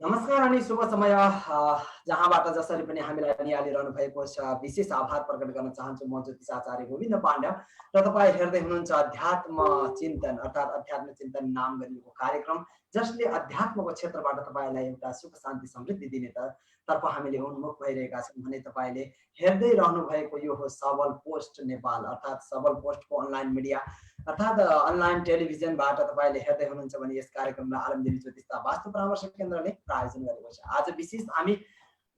नमस्कार अनि शुभ समय जहाँबाट जसरी पनि हामीलाई निहालिरहनु भएको छ विशेष आभार प्रकट गर्न चाहन्छु। म ज्योतिष आचार्य गोविन्द पाण्ड्या र तपाईँ हेर्दै हुनुहुन्छ अध्यात्म चिन्तन अर्थात् अध्यात्म चिन्तन नाम गरिएको कार्यक्रम, जसले अध्यात्मको क्षेत्रबाट तपाईँलाई एउटा सुख शान्ति समृद्धि दिने तर्फ हामीले उन्मुख भइरहेका छौँ भने तपाईँले हेर्दै रहनु भएको यो हो सबल पोस्ट नेपाल अर्थात् सबल पोस्टको अनलाइन मिडिया अर्थात् अनलाइन टेलिभिजनबाट तपाईँले हेर्दै हुनुहुन्छ भने यस कार्यक्रमलाई आलमदेवी ज्योतिष वास्तु परामर्श केन्द्रले प्रायोजन गरेको छ। आज विशेष हामी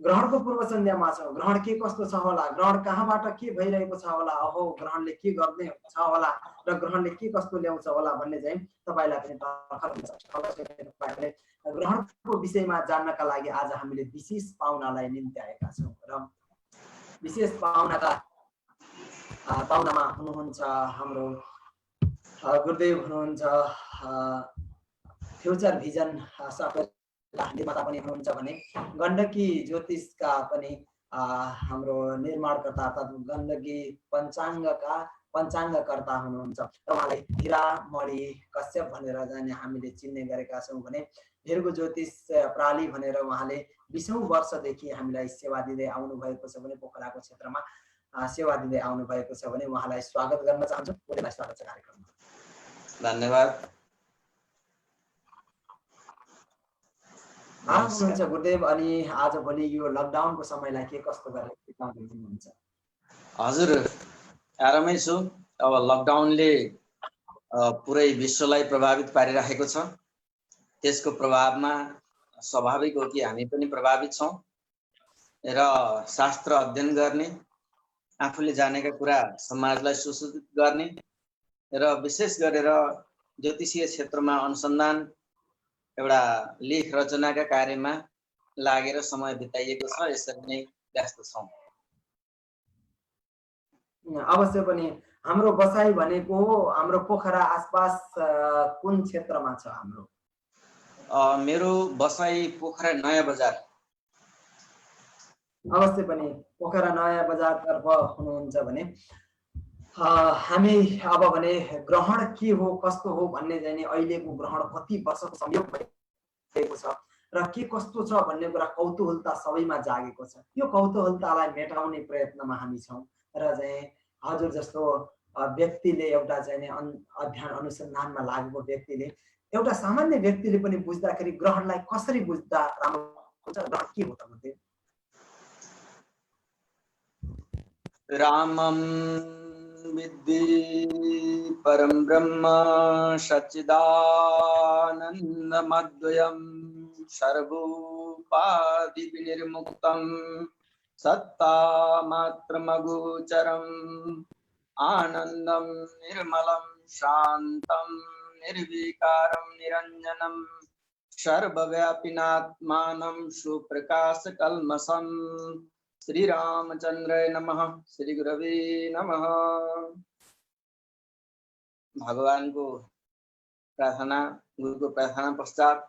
ग्रहणको पूर्व सन्ध्यामा छौँ। ग्रहण के कस्तो छ होला, ग्रहण कहाँबाट के भइरहेको छ होला, अहो ग्रहणले के गर्ने छ होला र ग्रहणले के कस्तो ल्याउँछ होला भन्ने चाहिँ तपाईँलाई पनि ग्रहणको विषयमा जान्नका लागि आज हामीले विशेष पाहुनालाई निम्त्याएका छौँ र विशेष पाहुनामा हुनुहुन्छ हाम्रो गुरुदेव हुनुहुन्छ, फ्युचर भिजन सफ्टवेयर निर्माता पनि हुनुहुन्छ भने गण्डकी ज्योतिषका पनि हाम्रो निर्माणकर्ता अर्थात् गण्डकी पञ्चाङ्गकर्ता हुनुहुन्छ र उहाँलाई हिरामणि कश्यप भनेर जाने हामीले चिन्ने गरेका छौँ भने भिरगु ज्योतिष प्राली भनेर उहाँले 20औं वर्षदेखि हामीलाई सेवा दिँदै आउनु भएको छ भने पोखराको क्षेत्रमा सेवा दिँदै आउनु भएको छ भने उहाँलाई स्वागत गर्न चाहन्छु। उहाँलाई स्वागत छ कार्यक्रममा। धन्यवाद। हुनुहुन्छ गुरुदेव, अनि आज भोलि यो लकडाउनको समयलाई के कस्तो गरेर बिताउँदै हुनुहुन्छ? हजुर आरामै छु। अब लकडाउनले पुरै विश्वलाई प्रभावित पारिरहेको छ। त्यसको प्रभावमा स्वाभाविक हो कि हामी पनि प्रभावित छौँ र शास्त्र अध्ययन गर्ने, आफूले जानेका कुरा समाजलाई सुसूचित गर्ने र विशेष गरेर ज्योतिषीय क्षेत्रमा अनुसन्धान एउटा लेख रचनाका कार्यमा लागेर समय बिताइएको छ। यसरी नै व्यस्त छौँ। अवश्य पनि हाम्रो बसाइ भनेको हाम्रो पोखरा आसपास कुन क्षेत्रमा छ हाम्रो? मेरो बसाइ पोखरा नयाँ बजार। अवश्य पनि पोखरा नयाँ बजारतर्फ हुनुहुन्छ भने हामी अब भने ग्रहण के हो कस्तो हो भन्ने चाहिँ अहिलेको ग्रहण कति वर्षको संयोग भएको छ र के कस्तो छ भन्ने कुरा कौतूहलता सबैमा जागेको छ। यो कौतूहलतालाई मेटाउने प्रयत्नमा हामी छौँ र चाहिँ हजुर जस्तो व्यक्तिले एउटा चाहिँ अध्ययन अनुसन्धानमा लागेको व्यक्तिले एउटा सामान्य व्यक्तिले पनि बुझ्दाखेरि ग्रहणलाई कसरी बुझ्दा राम्रो हुन्छ, ग्रहण के हो त? रामं विद्धि परं ब्रह्म सच्चिदानन्दमद्वयं सर्वोपाधि विनिर्मुक्तं सत्तामात्रमगोचरम् आनन्दं निर्मलं शान्तं निर्विकारं निरञ्जनं सर्वव्यापिनात्मानं सुप्रकाशकल्मषं। श्री रामचंद्राय नमः, श्री गुरवे नमः। भगवान को प्रार्थना, गुरु को प्रार्थना पश्चात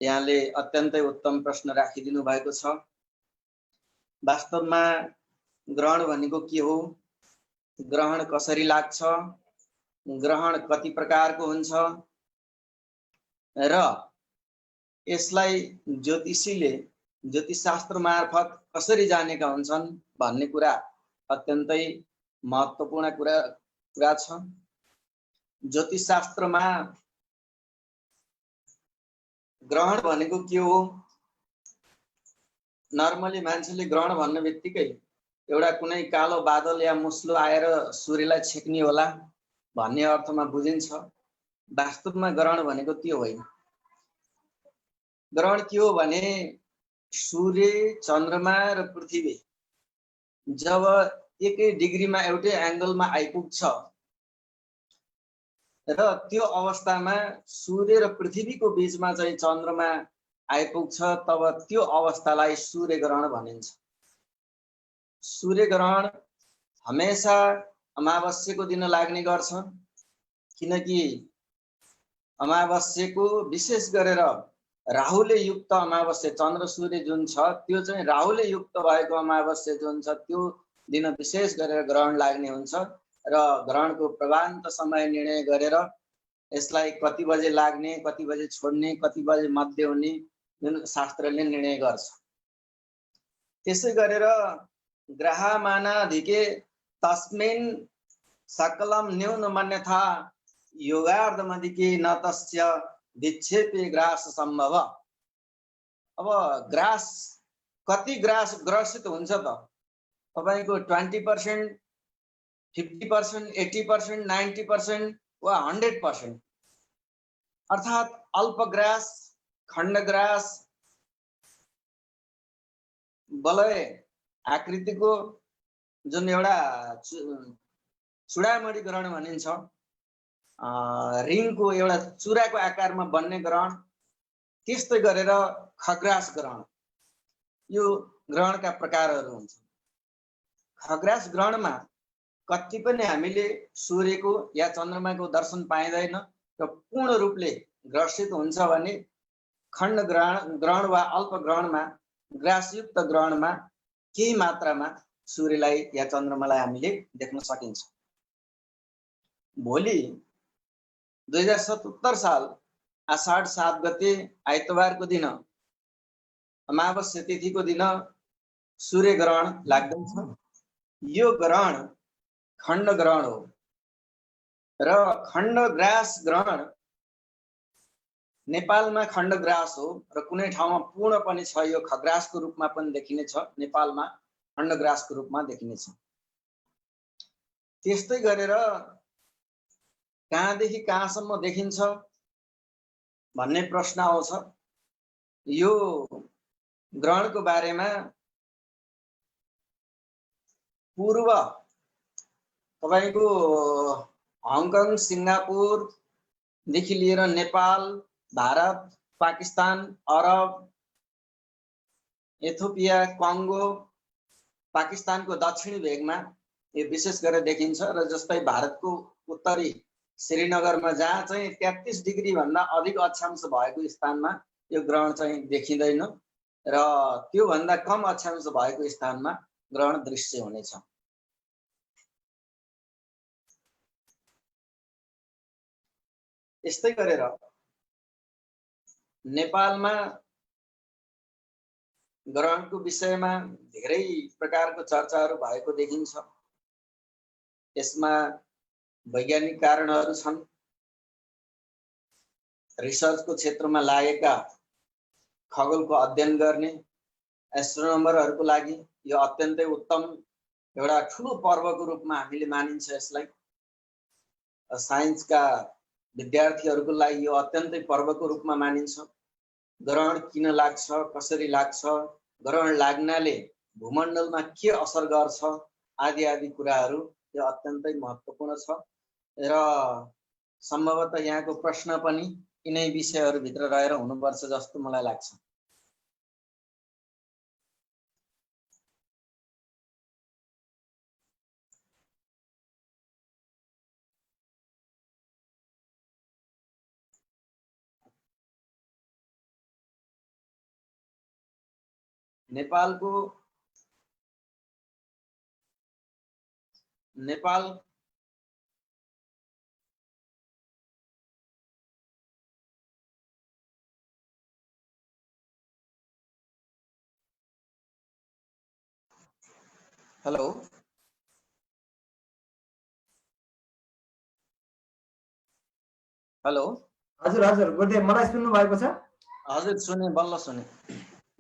यहाँले अत्यन्तै उत्तम प्रश्न राखिदिनु भएको छ। वास्तवमा ग्रहण भनेको के हो, ग्रहण कसरी लाग्छ, ग्रहण कति प्रकारको हुन्छ र यसलाई ज्योतिषीले ज्योतिषशास्त्र मार्फत कसरी जानेका हुन्छन् भन्ने कुरा अत्यन्तै महत्त्वपूर्ण कुरा छ। ज्योतिषशास्त्रमा ग्रहण भनेको के हो? नर्मली मान्छेले ग्रहण भन्ने बित्तिकै एउटा कुनै कालो बादल या मुस्लो आएर सूर्यलाई छेक्ने होला भन्ने अर्थमा बुझिन्छ। वास्तवमा ग्रहण भनेको त्यो होइन। ग्रहण के हो भने सूर्य, चन्द्रमा र पृथ्वी जब एकै डिग्रीमा एउटै एंगलमा आइपुग्छ र त्यो अवस्थामा सूर्य र पृथ्वीको बीचमा चाहिँ चन्द्रमा आइपुग्छ, तब त्यो अवस्थालाई सूर्य ग्रहण भनिन्छ। सूर्य ग्रहण हमेशा अमावस्याको दिन लाग्ने गर्छ, किनकि अमावस्याको विशेष गरेर राहुले युक्त अमावस्या, चन्द्र सूर्य जुन छ त्यो चाहिँ राहुले युक्त भएको अमावस्या जुन छ त्यो दिन विशेष गरेर ग्रहण लाग्ने हुन्छ र ग्रहणको प्रभान्त समय निर्णय गरेर यसलाई कति बजे लाग्ने, कति बजे छोड्ने, कति बजे मध्य हुने जुन शास्त्रले निर्णय गर्छ। त्यसै गरेर ग्रहमानाधिके तस्मिन् सकलम न्यून मन्यथा योगार्धमधिके न तस्य विक्षेपे ग्रास सम्भव। अब ग्रास कति ग्रास ग्रसित हुन्छ त? तपाईको 20%, 50%, 80%, 90% वा 100%, अर्थात् अल्पग्रास, खण्डग्रास, बलय आकृतिको जुन एउटा चुडामणी ग्रहण भनिन्छ, रिङको एउटा चुराको आकारमा बन्ने ग्रहण, त्यस्तै गरेर खग्रास ग्रहण, यो ग्रहणका प्रकारहरू हुन्छन्। खग्रास ग्रहणमा कति पनि हामीले सूर्यको या चन्द्रमाको दर्शन पाइँदैन र पूर्ण रूपले ग्रसित हुन्छ भने खण्ड ग्रहण वा अल्प ग्रहणमा, ग्रासयुक्त ग्रहणमा केही मात्रामा सूर्यलाई या चन्द्रमालाई हामीले देख्न सकिन्छ। भोलि 2077 साल आषाढ 7 गते आइतबारको दिन, अमावस्या तिथिको दिन सूर्य ग्रहण लाग्दैछ। यो ग्रहण खण्ड ग्रहण हो र खण्डग्रास ग्रहण नेपालमा खण्डग्रास हो र कुनै ठाउँमा पूर्ण पनि छ, यो खग्रासको रूपमा पनि देखिनेछ, नेपालमा खण्डग्रासको रूपमा देखिनेछ। त्यस्तै गरेर कहाँदेखि कहाँसम्म देखिन्छ भन्ने प्रश्न आउँछ। यो ग्रहणको बारेमा पूर्व तपाईको हङकङ, सिङ्गापुरदेखि लिएर नेपाल, भारत, पाकिस्तान, अरब, एथोपिया, कङ्गो, पाकिस्तानको दक्षिणी भेगमा यो विशेष गरेर देखिन्छ र जस्तै भारतको उत्तरी श्रीनगरमा जहाँ चाहिँ 33 डिग्री भन्दा अधिक अक्षांश भएको स्थानमा यो ग्रहण चाहिँ देखिँदैन र त्यो भन्दा कम अक्षांश भएको स्थानमा ग्रहण दृश्य हुनेछ। यस्तै गरेर नेपालमा ग्रहणको विषयमा धेरै प्रकारको चर्चाहरू भएको देखिन्छ। यसमा वैज्ञानिक कारणहरू छन्। रिसर्चको क्षेत्रमा लागेका खगोलको अध्ययन गर्ने एस्ट्रोनोमरहरूको लागि यो अत्यन्तै उत्तम एउटा ठुलो पर्वको रूपमा हामीले मानिन्छ यसलाई। साइन्सका विद्यार्थीहरूको लागि यो अत्यन्तै पर्वको रूपमा मानिन्छ। ग्रहण किन लाग्छ, कसरी लाग्छ, ग्रहण लाग्नाले भूमण्डलमा के असर गर्छ आदि आदि कुराहरू यो अत्यन्तै महत्त्वपूर्ण छ र सम्भवतः यहाँको प्रश्न पनि यिनै विषयहरूभित्र रहेर हुनुपर्छ जस्तो मलाई लाग्छ। नेपाल हेलो हेलो हजुर हजुर गुरुदेव, मलाई सुन्नु भएको छ? हजुर सुने, बल्ल सुने।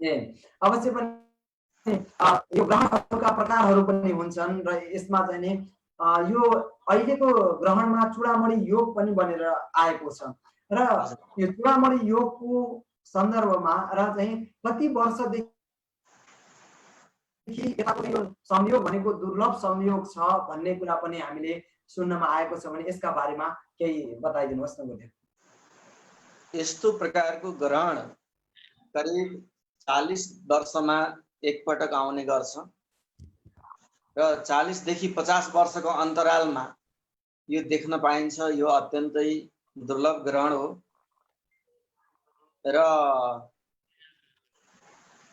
अवश्य पनि यो ग्रहणहरूका प्रकारहरू पनि हुन्छन् र यसमा चाहिँ नि यो अहिलेको ग्रहणमा चूडामणि योग पनि बनेर आएको छ र यो चूडामणि योगको सन्दर्भमा र चाहिँ कति वर्षदेखि यो संयोग भनेको दुर्लभ संयोग छ भन्ने कुरा पनि हामीले सुन्नमा आएको छ भने यसका बारेमा केही बताइदिनुहोस् न गुरुदेव। यस्तो प्रकारको ग्रहण करिब 40 वर्षमा एकपटक आउने गर्छ र 40 देखि 50 वर्षको अन्तरालमा यो देख्न पाइन्छ। यो अत्यन्तै दुर्लभ ग्रहण हो र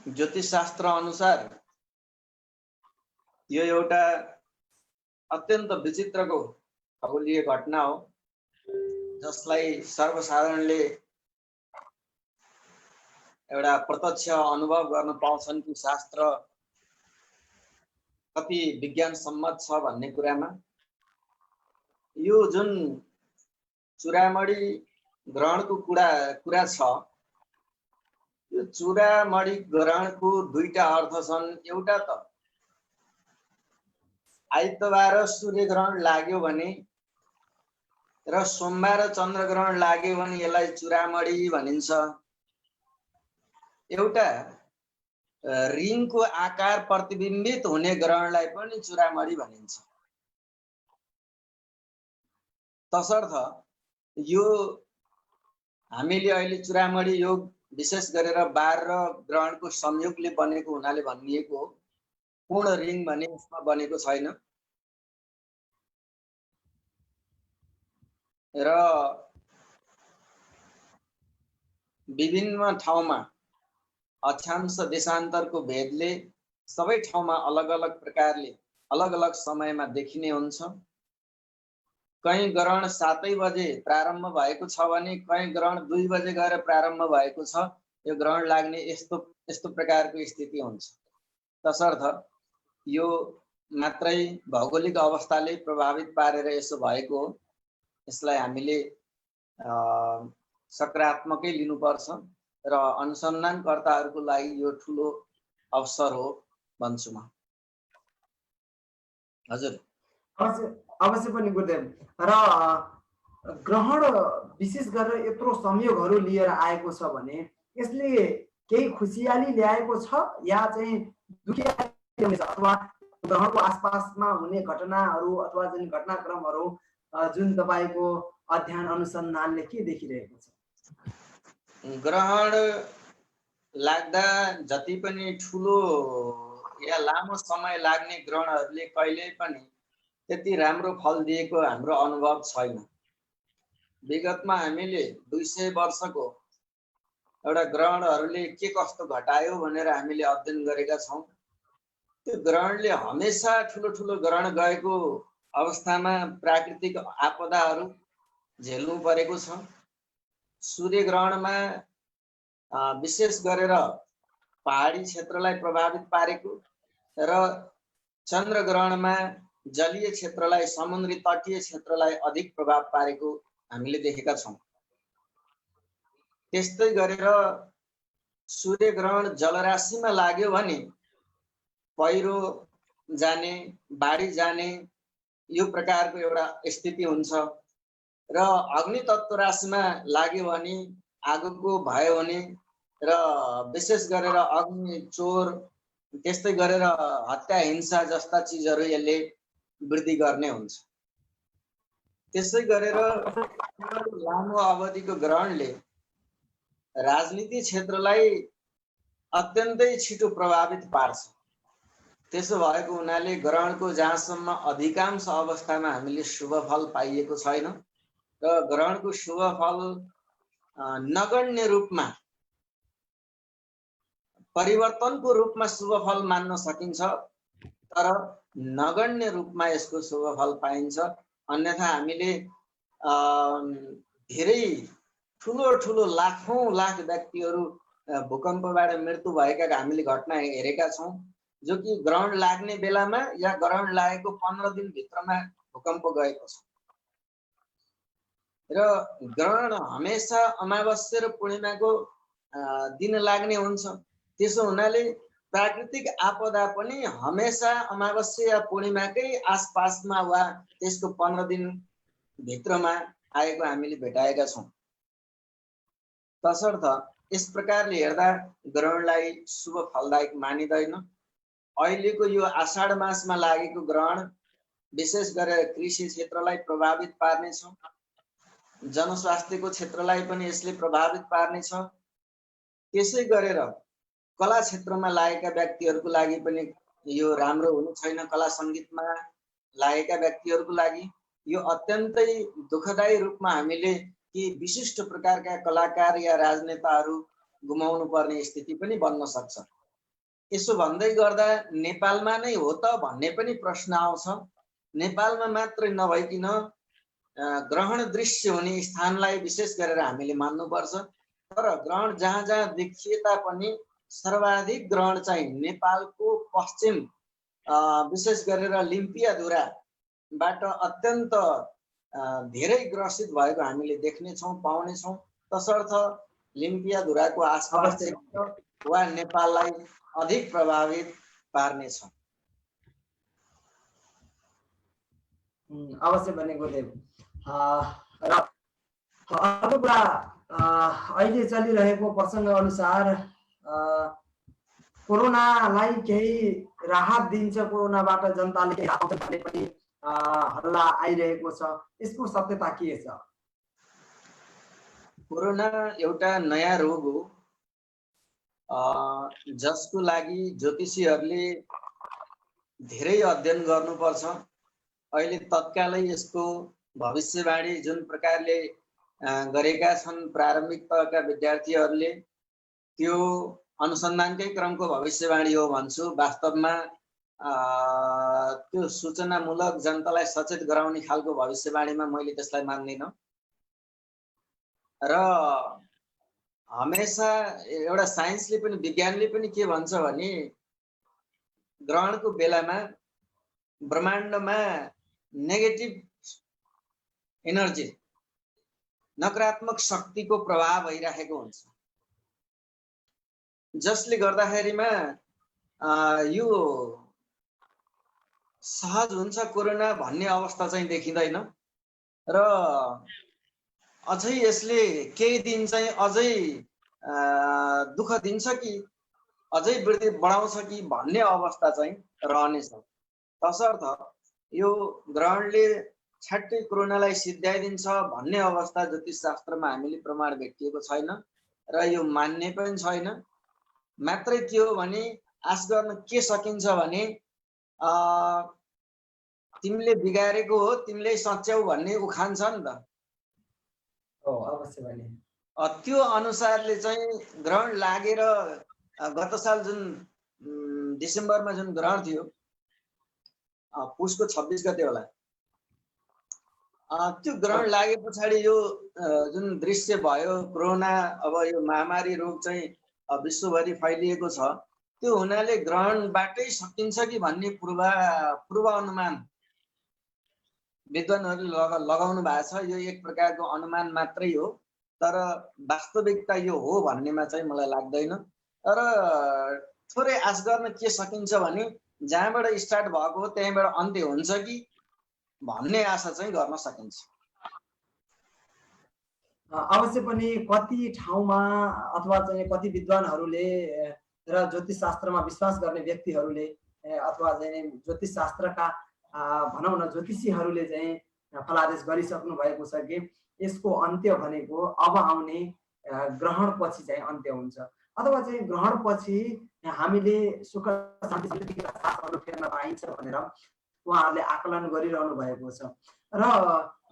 ज्योतिष शास्त्र अनुसार यो एउटा अत्यन्त विचित्रको खगोलीय घटना हो जसलाई सर्वसाधारणले एउटा प्रत्यक्ष अनुभव गर्न पाउँछन् कि शास्त्र कति विज्ञान सम्मत छ भन्ने कुरामा। यो जुन चुरामणी ग्रहणको कुरा छ, यो चुरामणी ग्रहणको दुईटा अर्थ छन्। एउटा त आइतबार सूर्य ग्रहण लाग्यो भने र सोमबार चन्द्र ग्रहण लाग्यो भने यसलाई चुरामणी भनिन्छ। एउटा रिङको आकार प्रतिबिम्बित हुने ग्रहणलाई पनि चुरामणी भनिन्छ। तसर्थ यो हामीले अहिले चुरामणी योग विशेष गरेर बार र ग्रहणको संयोगले बनेको हुनाले भनिएको हो। पूर्ण रिङ भने यसमा बनेको छैन। र विभिन्न ठाउँमा अक्षांश देशान्तरको भेदले सबै ठाउँमा अलग अलग प्रकारले अलग अलग समयमा देखिने हुन्छ। कहीँ ग्रहण 7 बजे प्रारम्भ भएको छ भने कहीँ ग्रहण 2 बजे गएर प्रारम्भ भएको छ। यो ग्रहण लाग्ने यस्तो प्रकारको स्थिति हुन्छ। तसर्थ यो मात्रै भौगोलिक अवस्थाले प्रभावित पारेर यसो भएको हो। यसलाई हामीले सकारात्मकै लिनुपर्छ र अनुसन्धानकर्ताहरूको लागि यो ठुलो अवसर हो भन्छु म। हजुर अवश्य पनि गुरुदेव। र ग्रहण विशेष गरेर यत्रो संयोगहरू लिएर आएको छ भने यसले केही खुसियाली ल्याएको छ या चाहिँ दुखियाली ल्याउँछ, अथवा ग्रहणको आसपासमा हुने घटनाहरू अथवा जुन घटनाक्रमहरू जुन तपाईको अध्ययन अनुसन्धानले के देखिरहेको छ? ग्रहण लाग्दा जति पनि ठुलो या लामो समय लाग्ने ग्रहणहरूले कहिले पनि त्यति राम्रो फल दिएको हाम्रो अनुभव छैन। विगतमा हामीले 200 वर्षको एउटा ग्रहणहरूले के कस्तो घटायो भनेर हामीले अध्ययन गरेका छौँ। त्यो ग्रहणले हमेसा ठुलो ग्रहण गएको अवस्थामा प्राकृतिक आपदाहरू झेल्नु परेको छ। सूर्य ग्रहणमा विशेष गरेर पहाडी क्षेत्रलाई प्रभावित पारेको र चन्द्र ग्रहणमा जलीय क्षेत्रलाई, समुद्री तटीय क्षेत्रलाई अधिक प्रभाव पारेको हामीले देखेका छौँ। त्यस्तै गरेर सूर्य ग्रहण जलराशिमा लाग्यो भने पहिरो जाने, बाढी जाने यो प्रकारको एउटा स्थिति हुन्छ। र अग्नि तत्त्व राशिमा लाग्यो भने आगोको भय हुने र विशेष गरेर अग्नि चोर, त्यस्तै गरेर हत्या हिंसा जस्ता चिजहरू यसले वृद्धि गर्ने हुन्छ। त्यसै गरेर लामो अवधिको ग्रहणले राजनीति क्षेत्रलाई अत्यन्तै छिटो प्रभावित पार्छ। त्यसो भएको हुनाले ग्रहणको जहाँसम्म अधिकांश अवस्थामा हामीले शुभ फल पाइएको छैन र ग्रहणको शुभ फल नगण्य रूपमा, परिवर्तनको रूपमा शुभ फल मान्न सकिन्छ, तर नगण्य रूपमा यसको शुभ फल पाइन्छ। अन्यथा हामीले धेरै ठुलो लाखौं लाख व्यक्तिहरू भूकम्पबाट मृत्यु भएका हामीले घटना हेरेका छौँ, जो कि ग्रहण लाग्ने बेलामा या ग्रहण लागेको 15 दिनभित्रमा भूकम्प गएको छ। र ग्रहण हमेसा अमावस्या र पूर्णिमाको दिन लाग्ने हुन्छ। त्यसो हुनाले प्राकृतिक आपदा पनि हमेसा अमावस्या या पूर्णिमाकै आसपासमा वा त्यसको 15 दिन भित्रमा आएको हामीले भेटाएका छौँ। तसर्थ यस प्रकारले हेर्दा ग्रहणलाई शुभ फलदायक मानिँदैन। अहिलेको यो आषाढ मासमा लागेको ग्रहण विशेष गरेर कृषि क्षेत्रलाई प्रभावित पार्नेछ, जनस्वास्थ्यको क्षेत्रलाई पनि यसले प्रभावित पार्नेछ। त्यसै गरेर कला क्षेत्रमा लागेका व्यक्तिहरूको लागि पनि यो राम्रो हुने छैन। कला सङ्गीतमा लागेका व्यक्तिहरूको लागि यो अत्यन्तै दुःखदायी रूपमा हामीले कि विशिष्ट प्रकारका कलाकार या राजनेताहरू गुमाउनु पर्ने स्थिति पनि बन्न सक्छ। यसो भन्दै गर्दा नेपालमा नै हो त भन्ने पनि प्रश्न आउँछ। नेपालमा मात्रै नभइकिन ग्रहण दृश्य हुने स्थानलाई विशेष गरेर हामीले मान्नुपर्छ। तर ग्रहण जहाँ जहाँ देखिए तापनि सर्वाधिक ग्रहण चाहिँ नेपालको पश्चिम विशेष गरेर लिम्पियाधुराबाट अत्यन्त धेरै ग्रसित भएको हामीले देख्नेछौँ पाउनेछौँ। तसर्थ लिम्पियाधुराको आसपास क्षेत्र वा नेपाललाई अधिक प्रभावित पार्नेछ। अवश्य पनि गुरुदेव। र अर्को कुरा अहिले चलिरहेको प्रसङ्ग अनुसार कोरोनालाई केही राहत दिन्छ, कोरोनाबाट जनताले केही राहत भन्ने पनि हल्ला आइरहेको छ, यसको सत्यता के छ? कोरोना एउटा नयाँ रोग हो जसको लागि ज्योतिषीहरूले धेरै अध्ययन गर्नुपर्छ। अहिले तत्कालै यसको भविष्यवाणी जुन प्रकारले गरेका छन् प्रारम्भिक तहका विद्यार्थीहरूले, त्यो अनुसन्धानकै क्रमको भविष्यवाणी हो भन्छु। वास्तवमा त्यो सूचनामूलक जनतालाई सचेत गराउने खालको भविष्यवाणीमा मैले त्यसलाई मान्दिनँ। र हमेसा एउटा साइन्सले पनि विज्ञानले पनि के भन्छ भने ग्रहणको बेलामा ब्रह्माण्डमा नेगेटिभ एनर्जी, नकारात्मक शक्तिको प्रभाव भइरहेको हुन्छ, जसले गर्दाखेरिमा यो सहज हुन्छ कोरोना भन्ने अवस्था चाहिँ देखिँदैन। र अझै यसले केही दिन चाहिँ अझै दुःख दिन्छ कि अझै वृद्धि बढाउँछ कि भन्ने अवस्था चाहिँ रहनेछ। तसर्थ यो ग्रहणले छ्याट्टै कोरोनालाई सिद्ध्याइदिन्छ भन्ने अवस्था ज्योतिष शास्त्रमा हामीले प्रमाण भेटिएको छैन र यो मान्ने पनि छैन। मात्रै के हो भने आश गर्न के सकिन्छ भने तिमीले बिगारेको हो तिमीले सच्याउ भन्ने उखान छ नि त। अवश्य पनि त्यो अनुसारले चाहिँ ग्रहण लागेर गत साल जुन डिसेम्बरमा जुन ग्रहण थियो, पुसको 26 गते होला, त्यो ग्रहण लागे पछाडि यो जुन दृश्य भयो, कोरोना अब यो महामारी रोग चाहिँ विश्वभरि फैलिएको छ, त्यो हुनाले ग्रहणबाटै सकिन्छ कि भन्ने पूर्व अनुमान विद्वानहरूले लगाउनु भएको छ। यो एक प्रकारको अनुमान मात्रै हो, तर वास्तविकता यो हो भन्नेमा चाहिँ मलाई लाग्दैन। तर थोरै आश गर्न के सकिन्छ भने जहाँबाट स्टार्ट भएको हो त्यहीँबाट अन्त्य हुन्छ कि भन्ने आशा चाहिँ गर्न सकिन्छ। अवश्य पनि कति ठाउँमा अथवा चाहिँ कति विद्वानहरूले र ज्योतिष शास्त्रमा विश्वास गर्ने व्यक्तिहरूले अथवा चाहिँ ज्योतिष शास्त्रका भनौँ न ज्योतिषीहरूले चाहिँ फलादेश गरिसक्नु भएको छ कि यसको अन्त्य भनेको अब आउने ग्रहण पछि चाहिँ अन्त्य हुन्छ, अथवा चाहिँ ग्रहण पछि हामीले सुख शान्ति फेर्न पाइन्छ भनेर उहाँहरूले आकलन गरिरहनु भएको छ। र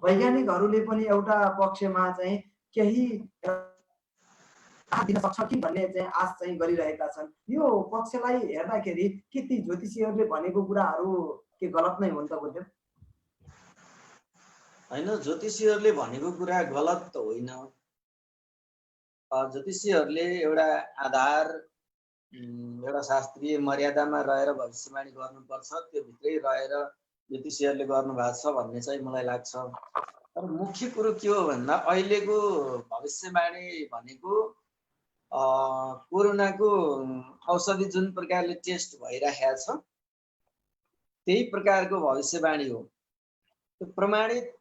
वैज्ञानिकहरूले पनि एउटा पक्षमा चाहिँ केही दिन सक्छ कि भन्ने चाहिँ आश चाहिँ गरिरहेका छन्। यो पक्षलाई हेर्दाखेरि के ती ज्योतिषीहरूले भनेको कुराहरू के गलत नै हुन्छ बुझ्यो? होइन, ज्योतिषीहरूले भनेको कुरा गलत त होइन। ज्योतिषीहरूले एउटा आधार एउटा शास्त्रीय मर्यादामा रहेर भविष्यवाणी गर्नुपर्छ, त्यो भित्रै रहेर ज्योतिषीहरूले गर्नु भएको छ भन्ने चाहिँ मलाई लाग्छ। तर मुख्य कुरो के हो भन्दा अहिलेको भविष्यवाणी भनेको कोरोनाको औषधि जुन प्रकारले टेस्ट भइरहेको छ त्यही प्रकारको भविष्यवाणी हो। त्यो प्रमाणित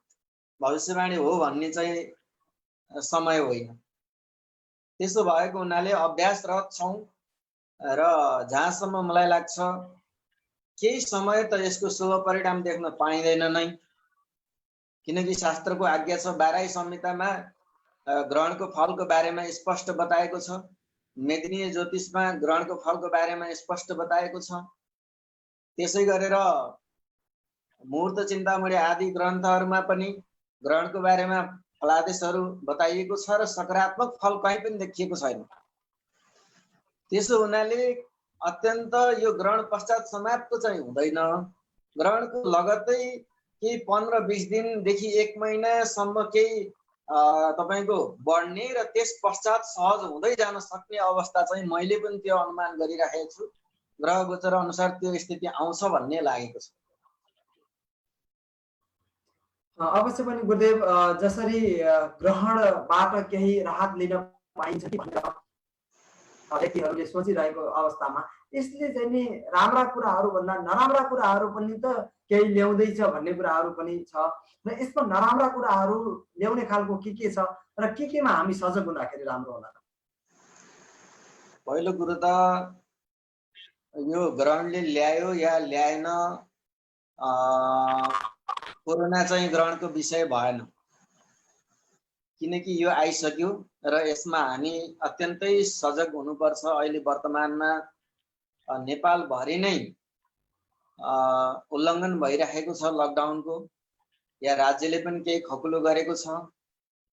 भविष्यवाणी हो भन्ने चाहिँ समय होइन। त्यसो भएको हुनाले अभ्यासरत छौँ र जहाँसम्म मलाई लाग्छ केही समय त यसको शुभ परिणाम देख्न पाइँदैन नै, किनकि शास्त्रको आज्ञा छ। 12 संहितामा ग्रहणको फलको बारेमा स्पष्ट बताएको छ, मेदिनीय ज्योतिषमा ग्रहणको फलको बारेमा स्पष्ट बताएको छ। त्यसै गरेर मुहूर्त चिन्तामणि आदि ग्रन्थहरूमा पनि ग्रहणको बारेमा फलादेशहरू बताइएको छ र सकारात्मक फल कहीँ पनि देखिएको छैन। त्यसो हुनाले अत्यन्त यो ग्रहण पश्चात समाप्त चाहिँ हुँदैन। ग्रहणको लगत्तै केही 15-20 दिनदेखि 1 महिनासम्म केही तपाईको बढ्ने र त्यस पश्चात सहज हुँदै जान सक्ने अवस्था चाहिँ मैले पनि त्यो अनुमान गरिराखेको छु। ग्रह गोचर अनुसार त्यो स्थिति आउँछ भन्ने लागेको छ। अवश्य पनि गुरुदेव, जसरी ग्रहणबाट केही राहत लिन पाइन्छ कि भनेर व्यक्तिहरूले सोचिरहेको अवस्थामा यसले चाहिँ नि राम्रा कुराहरू भन्दा नराम्रा कुराहरू पनि त केही ल्याउँदैछ भन्ने कुराहरू पनि छ र यसमा नराम्रा कुराहरू ल्याउने खालको के छ र केमा हामी सजग हुँदाखेरि राम्रो होला? पहिलो कुरो त यो ग्रहणले ल्यायो या ल्याएन, कोरोना चाहिँ ग्रहणको विषय भएन, किनकि यो आइसक्यो र यसमा हामी अत्यन्तै सजग हुनुपर्छ। अहिले वर्तमानमा नेपाल भरि नै उल्लङ्घन भइरहेको छ लकडाउनको, या राज्यले पनि केही खकुलो गरेको छ।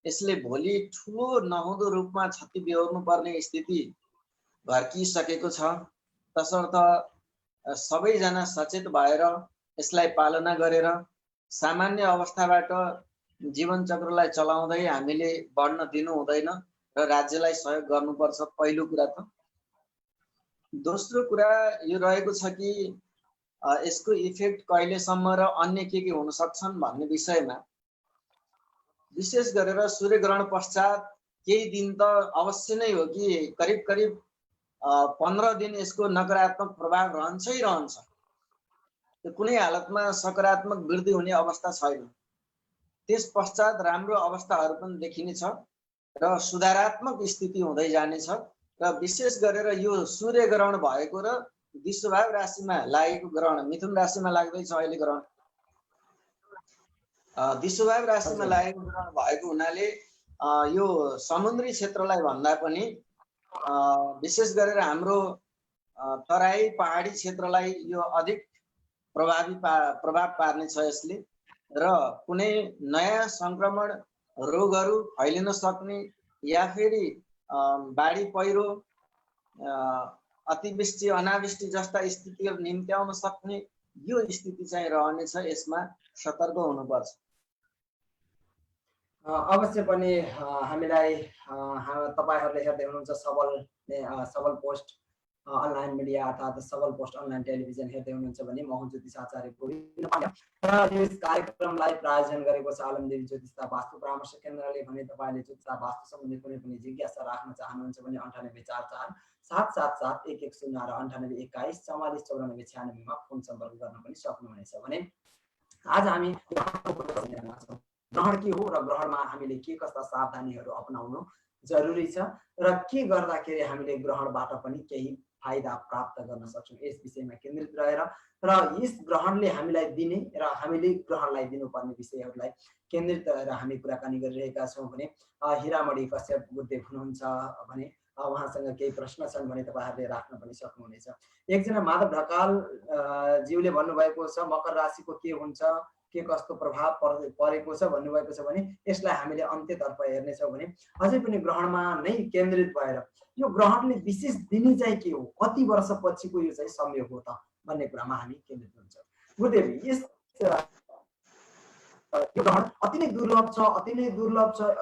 यसले भोलि ठुलो नहुँदो रूपमा क्षति बेहोर्नु पर्ने स्थिति घर्किसकेको छ। तसर्थ सबैजना सचेत भएर यसलाई पालना गरेर सामान्य अवस्थाबाट जीवन चक्रलाई चलाउँदै हामीले बढ्न दिनु हुँदैन र राज्यलाई सहयोग गर्नुपर्छ, पहिलो कुरा त। दोस्रो कुरा यो रहेको छ कि यसको इफेक्ट कहिलेसम्म र अन्य के हुन सक्छन् भन्ने विषयमा विशेष गरेर सूर्यग्रहण पश्चात केही दिन त अवश्य नै हो कि करिब 15 दिन यसको नकारात्मक प्रभाव रहन्छै रहन्छ। त्यो कुनै हालतमा सकारात्मक वृद्धि हुने अवस्था छैन। त्यस पश्चात राम्रो अवस्थाहरू पनि देखिनेछ र सुधारात्मक स्थिति हुँदै जानेछ। र विशेष गरेर यो सूर्य ग्रहण भएको र विषुभाव राशिमा लागेको ग्रहण, मिथुन राशिमा लाग्दैछ अहिले ग्रहण, विषुभाव राशिमा लागेको ग्रहण भएको हुनाले यो समुद्री क्षेत्रलाई भन्दा पनि विशेष गरेर हाम्रो तराई पहाडी क्षेत्रलाई यो अधिक प्रभाव पार्ने छ यसले। र कुनै नयाँ संक्रमण रोगहरू फैलिन सक्ने या फेरि बाढी पहिरो, अतिवृष्टि अनावृष्टि जस्ता स्थितिहरू निम्त्याउन सक्ने यो स्थिति चाहिँ रहनेछ। यसमा सतर्क हुनुपर्छ। अवश्य पनि हामीलाई तपाईहरूले हेर्दै हुनुहुन्छ सबल पोस्ट अनलाइन मिडिया अर्थात् सबल पोस्ट अनलाइन टेलिभिजन हेर्दै हुनुहुन्छ भने म हुँ ज्योतिष आचार्य गोविन्द पाण्ड्या र यस कार्यक्रमलाई प्रायोजन गरेको छ आलमदेवी ज्योतिष वास्तु परामर्श केन्द्रले। भने तपाईँले ज्योतिष वास्तु सम्बन्धी कुनै पनि जिज्ञासा राख्न चाहनुहुन्छ भने 9844 777 110 र 9821 44 94 96 मा फोन सम्पर्क गर्न पनि सक्नुहुनेछ। भने आज हामी ग्रहण के हो र ग्रहणमा हामीले के कस्ता सावधानीहरू अपनाउनु जरुरी छ र के गर्दाखेरि हामीले ग्रहणबाट पनि केही फाइदा प्राप्त गर्न सक्छौँ, यस विषयमा केन्द्रित रहेर र यस ग्रहणले हामीलाई दिने र हामीले ग्रहणलाई दिनुपर्ने विषयहरूलाई केन्द्रित रहेर हामी कुराकानी गरिरहेका छौँ। भने हिरामणि कश्यप गुरुदेव हुनुहुन्छ भने उहाँसँग केही प्रश्न छन् भने तपाईँहरूले राख्न पनि सक्नुहुनेछ। एकजना माधव ढकाल ज्यूले भन्नुभएको छ मकर राशिको के हुन्छ, के कस्तो प्रभाव परेको छ भन्नुभएको छ भने यसलाई हामीले अन्त्यतर्फ हेर्नेछौँ। भने अझै पनि ग्रहणमा नै केन्द्रित भएर यो ग्रहणले विशेष दिने चाहिँ के हो, कति वर्ष पछिको यो चाहिँ संयोग हो त भन्ने कुरामा हामी केन्द्रित हुन्छौँ। गुरुदेव, यस यो ग्रहण अति नै दुर्लभ छ,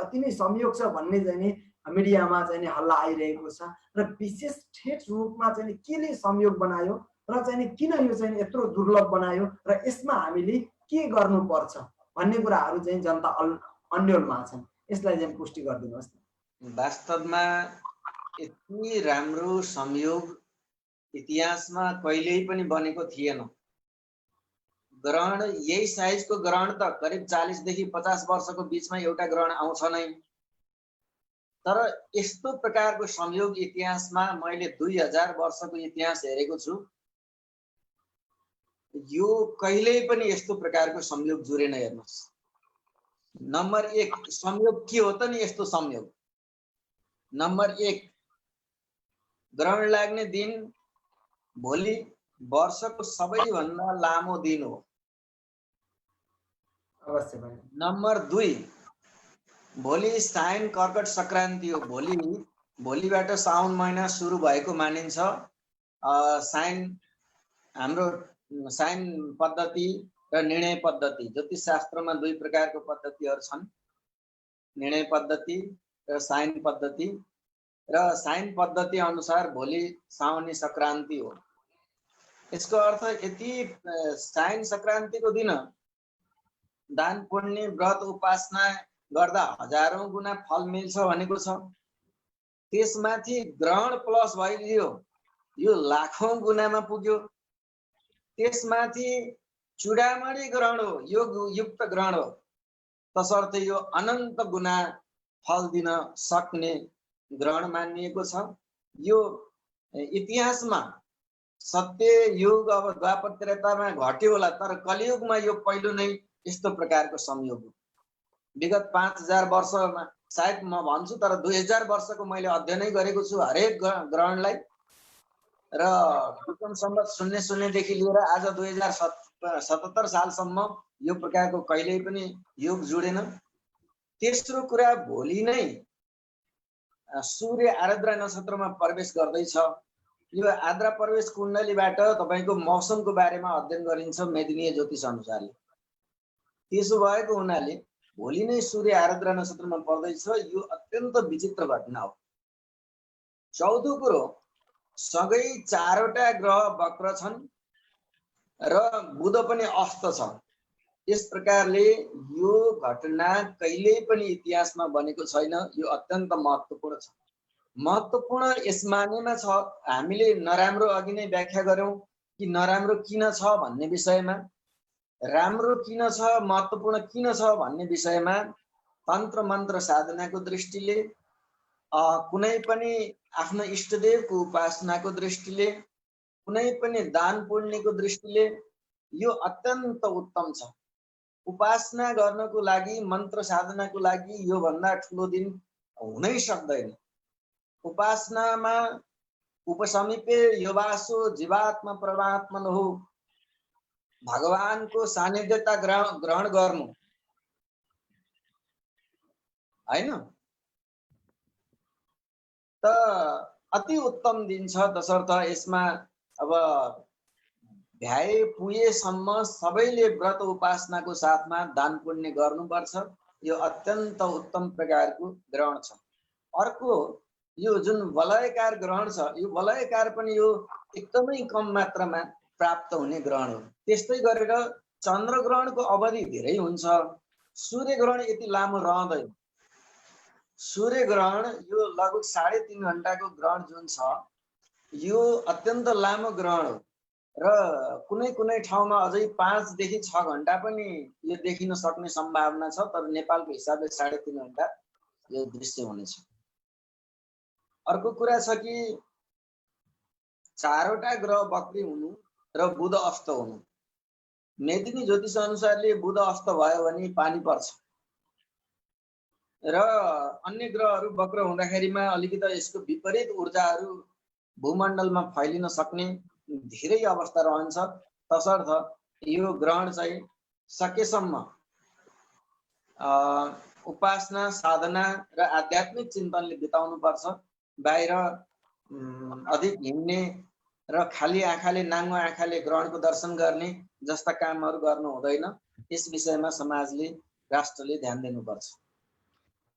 अति नै संयोग छ भन्ने चाहिँ नि मिडियामा चाहिँ नि हल्ला आइरहेको छ र विशेष ठेट रूपमा चाहिँ केले संयोग बनायो र चाहिँ किन यो चाहिँ यत्रो दुर्लभ बनायो र यसमा हामीले के गर्नुपर्छ भन्ने कुराहरू चाहिँ जनता अन्योलमा छन्। यसलाई चाहिँ पुष्टि गरिदिनुहोस् न। वास्तवमा यति राम्रो संयोग इतिहासमा कहिल्यै पनि बनेको थिएन। ग्रहण यही साइजको ग्रहण त करिब 40 देखि 50 वर्षको बीचमा एउटा ग्रहण आउँछ नै। तर यस्तो प्रकारको संयोग इतिहासमा मैले 2000 वर्षको इतिहास हेरेको छु, यो कहिल्यै पनि यस्तो प्रकारको संयोग जुरेन। हेर्नुहोस्, नम्बर 1 संयोग के हो त नि यस्तो संयोग? नम्बर 1 ग्रहण लाग्ने दिन भोलि वर्षको सबैभन्दा लामो दिन हो। अवश्य पनि। नम्बर 2 भोलि साइन कर्कट संक्रान्ति हो। भोलिबाट साउन महिना सुरु भएको मानिन्छ। साइन हाम्रो साइन पद्धति र निर्णय पद्धति, ज्योतिष शास्त्रमा 2 प्रकारको पद्धतिहरू छन्। निर्णय पद्धति र साइन पद्धति र साइन पद्धति अनुसार भोलि साउनी संक्रान्ति हो। यसको अर्थ यति साइन संक्रान्तिको दिन दान पुण्य व्रत उपासना गर्दा हजारौं गुना फल मिल्छ भनेको छ। त्यसमाथि ग्रहण प्लस भइदियो यो लाखौं गुनामा पुग्यो। त्यसमाथि चुडामणि ग्रहण हो, योग युक्त ग्रहण हो, तसर्थ यो अनन्त गुना फल दिन सक्ने ग्रहण मानिएको छ। यो इतिहासमा सत्य युग अब द्वापर त्रेतामा घट्यो होला, तर कलियुगमा यो पहिलो नै यस्तो प्रकारको संयोग हो। विगत 5000 वर्षमा सायद म भन्छु, तर 2000 वर्षको मैले अध्ययनै गरेको छु हरेक ग्रहणलाई। र विक्रम सम्वत 00 देखि लिएर आज 2077 सालसम्म यो प्रकारको कहिल्यै पनि योग जुडेन। तेस्रो कुरा, भोलि नै सूर्य आर्द्रा नक्षत्रमा प्रवेश गर्दैछ। यो आर्द्रा प्रवेश कुण्डलीबाट तपाईको मौसमको बारेमा अध्ययन गरिन्छ मेदिनीय ज्योतिष अनुसारले। त्यसो भएको हुनाले भोलि नै सूर्य आर्द्रा नक्षत्रमा पर्दैछ। यो अत्यन्त विचित्र घटना हो। चौथो कुरो, सँगै 4वटा ग्रह वक्र छन् र बुध पनि अस्त छ। यस प्रकारले यो घटना कहिल्यै पनि इतिहासमा बनेको छैन। यो अत्यन्त महत्त्वपूर्ण छ। महत्त्वपूर्ण यस मानेमा छ, हामीले नराम्रो अघि नै व्याख्या गर्यौं कि नराम्रो किन छ भन्ने विषयमा, राम्रो किन छ, महत्त्वपूर्ण किन छ भन्ने विषयमा तन्त्र मन्त्र साधनाको दृष्टिले, कुनै पनि आफ्नो इष्टदेवको उपासनाको दृष्टिले, कुनै पनि दान पुण्यको दृष्टिले यो अत्यन्त उत्तम छ। उपासना गर्नको लागि, मन्त्र साधनाको लागि यो भन्दा ठुलो दिन हुनै सक्दैन। उपासनामा उपसमीपे योवासो जीवात्मा परमात्मन हो, भगवानको सानिध्यता ग्रहण गर्नु हैन त अति उत्तम दिन छ। तसर्थ यसमा अब भ्याए पुगेसम्म सबैले व्रत उपासनाको साथमा दान पुण्य गर्नुपर्छ। यो अत्यन्त उत्तम प्रकारको ग्रहण छ। अर्को, यो जुन वलयकार ग्रहण छ, यो वलयकार पनि यो एकदमै कम मात्रामा प्राप्त हुने ग्रहण हो। त्यस्तै गरेर चन्द्र ग्रहणको अवधि धेरै हुन्छ। सूर्य ग्रहण यति लामो रहँदैन। सूर्य ग्रहण यो लगभग 3.5 घण्टाको ग्रहण जुन छ, यो अत्यन्त लामो ग्रहण हो र कुनै कुनै ठाउँमा अझै 5 देखि 6 घण्टा पनि यो देखिन सक्ने सम्भावना छ। तर नेपालको हिसाबले 3.5 घण्टा यो दृश्य हुनेछ। अर्को कुरा छ कि 4वटा ग्रह वक्री हुनु र बुध अस्त हुनु। मेदिनी ज्योतिष अनुसारले बुध अस्त भयो भने पानी पर्छ र अन्य ग्रहहरू वक्र हुँदाखेरिमा अलिकति यसको विपरीत ऊर्जाहरू भूमण्डलमा फैलिन सक्ने धेरै अवस्था रहन्छ। तसर्थ यो ग्रहण चाहिँ सकेसम्म उपासना साधना र आध्यात्मिक चिन्तनले बिताउनु पर्छ। बाहिर अधिक हिँड्ने र खाली आँखाले, नाङ्गो आँखाले ग्रहणको दर्शन गर्ने जस्ता कामहरू गर्नु हुँदैन। यस विषयमा समाजले, राष्ट्रले ध्यान दिनुपर्छ।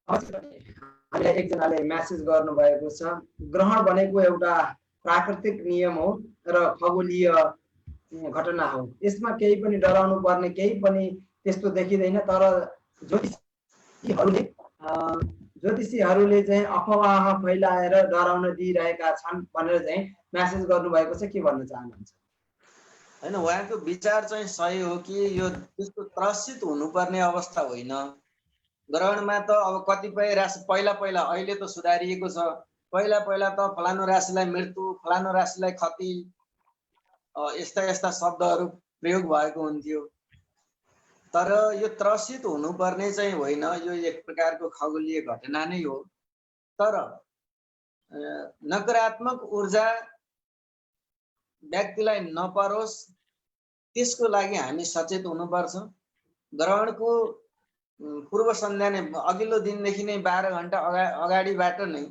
हामीलाई एकजनाले मेसेज गर्नुभएको छ, ग्रहण भनेको एउटा प्राकृतिक नियम हो र खगोलीय घटना हो। यसमा केही पनि डराउनु पर्ने केही पनि त्यस्तो देखिँदैन। तर ज्योतिषीहरूले चाहिँ अफवाह फैलाएर डराउन दिइरहेका छन् भनेर चाहिँ मेसेज गर्नुभएको छ। के भन्न चाहनुहुन्छ? हैन, उहाँको विचार चाहिँ सही हो कि यो त्यस्तो त्रसित हुनुपर्ने अवस्था होइन। ग्रहणमा त अब कतिपय राशि पहिला अहिले त सुधारिएको छ। पहिला त फलानु राशिलाई मृत्यु, फलानु राशिलाई क्षति, यस्ता शब्दहरू प्रयोग भएको हुन्थ्यो। तर यो त्रसित हुनुपर्ने चाहिँ होइन। यो एक प्रकारको खगोलीय घटना नै हो। तर नकारात्मक ऊर्जा व्यक्तिलाई नपरोस् त्यसको लागि हामी सचेत हुनुपर्छ। ग्रहणको पूर्व सन्ध्या नै अघिल्लो दिनदेखि नै 12 घण्टा अगाडिबाट नै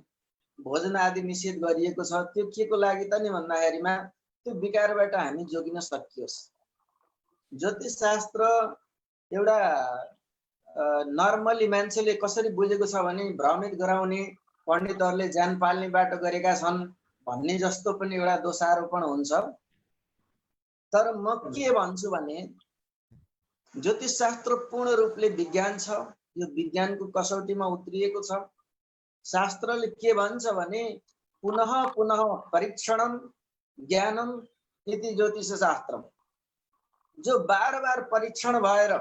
भोजन आदि निषेध गरिएको छ। त्यो के को लागि त नि भन्दाखेरिमा त्यो विकारबाट हामी जोगिन सकियोस्। ज्योतिष शास्त्र एउटा नर्मली मान्छेले कसरी बुझेको छ भने भ्रमित गराउने, पण्डितहरूले ज्यान पाल्ने बाटो गरेका छन् भन्ने जस्तो पनि एउटा दोषारोपण हुन्छ। तर म के भन्छु भने ज्योतिष शास्त्र पूर्ण रूपले विज्ञान छ, यो विज्ञानको कसौटीमा उत्रिएको छ। शास्त्रले के भन्छ भने पुनः पुनः परीक्षणम ज्ञानम इति ज्योतिष शास्त्रम, जो बार बार परीक्षण भएर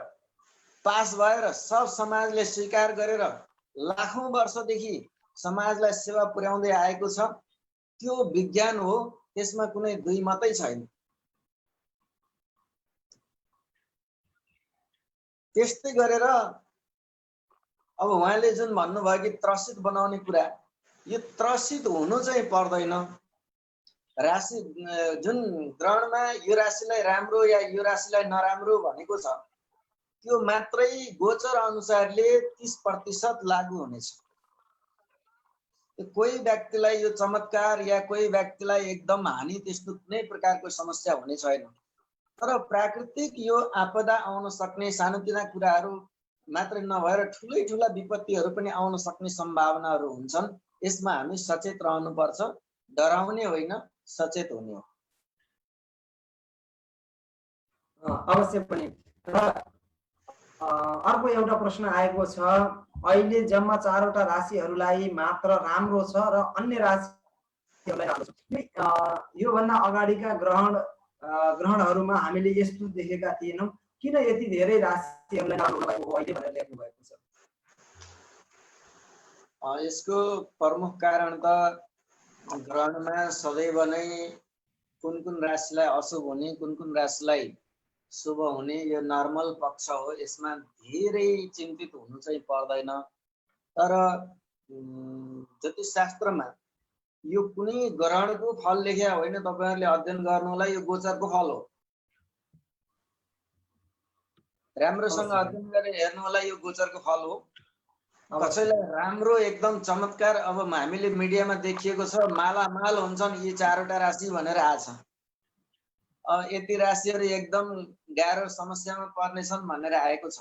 पास भएर सब समाजले स्वीकार गरेर लाखौं वर्षदेखि समाजलाई सेवा पुर्याउँदै आएको छ, त्यो विज्ञान हो। त्यसमा कुनै दुई मतै छैन। त्यस्तै गरेर अब उहाँले जुन भन्नुभयो कि त्रसित बनाउने कुरा, यो त्रसित हुनु चाहिँ पर्दैन। राशि जुन ग्रहणमा यो राशिलाई राम्रो या यो राशिलाई नराम्रो भनेको छ, त्यो मात्रै गोचर अनुसारले 30% लागू हुनेछ। कोही व्यक्तिलाई यो चमत्कार या कोही व्यक्तिलाई एकदम हानि, त्यस्तो कुनै प्रकारको समस्या हुने छैन। तर प्राकृतिक यो आपदा आउन सक्ने सानोतिना कुराहरू मात्र नभएर ठुलै ठुला विपत्तिहरू पनि आउन सक्ने सम्भावनाहरू हुन्छन्। यसमा हामी सचेत रहनुपर्छ, डराउने होइन, सचेत हुने हो। अवश्य पनि। अर्को एउटा प्रश्न आएको छ, अहिले जम्मा 4 वटा राशिहरूलाई मात्र राम्रो छ र अन्य राशिहरूलाई राम्रो छ। यो भन्दा अगाडिका ग्रहणहरूमा हामीले यस्तो देखेका थिएनौं। किन यति धेरै राशिहरूलाई राम्रो भएको हो अहिले भनेर लेख्नु भएको छ? यसको प्रमुख कारण त ग्रहणमा सदैव नै कुन कुन राशिलाई अशुभ हुने, कुन कुन राशिलाई शुभ हुने, यो नर्मल पक्ष हो। यसमा धेरै चिन्तित हुनु चाहिँ पर्दैन। तर ज्योतिष शास्त्रमा यो कुनै ग्रहणको फल लेख्या होइन, तपाईहरुले अध्ययन गर्नुलाई यो गोचरको फल हो। राम्रोसँग अध्ययन गरेर हेर्नु होला, यो गोचरको फल हो। कसैलाई राम्रो एकदम चमत्कार, अब हामीले मिडियामा देखिएको छ मालामाल हुन्छन् यी 4 वटा राशि भनेर आछ। यति राशिहरू एकदम गाह्रो समस्यामा पर्नेछन् भनेर आएको छ।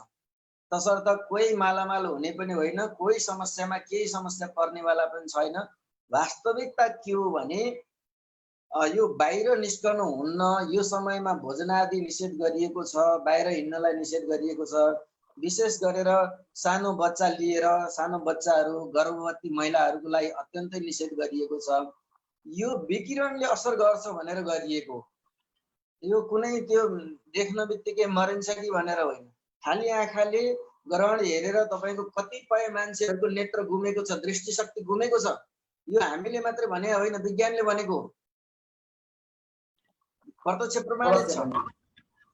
तसर्थ कोही मालामाल हुने पनि होइन, कोही समस्यामा केही समस्या पर्नेवाला पनि छैन। वास्तविकता के हो भने यो बाहिर निस्कनु हुन्न। यो समयमा भोजनादि निषेध गरिएको छ, बाहिर हिँड्नलाई निषेध गरिएको छ। विशेष गरेर सानो बच्चा लिएर, सानो बच्चाहरू, गर्भवती महिलाहरूको लागि अत्यन्तै निषेध गरिएको छ। यो विकिरणले असर गर्छ भनेर गरिएको। यो कुनै त्यो देख्न बित्तिकै मरिन्छ कि भनेर होइन। खाली आँखाले ग्रहण हेरेर तपाईको कतिपय मान्छेहरूको नेत्र गुमेको छ, दृष्टिशक्ति गुमेको छ। यो हामीले मात्र भने होइन, विज्ञानले भनेको हो, प्रत्यक्ष प्रमाणित छ।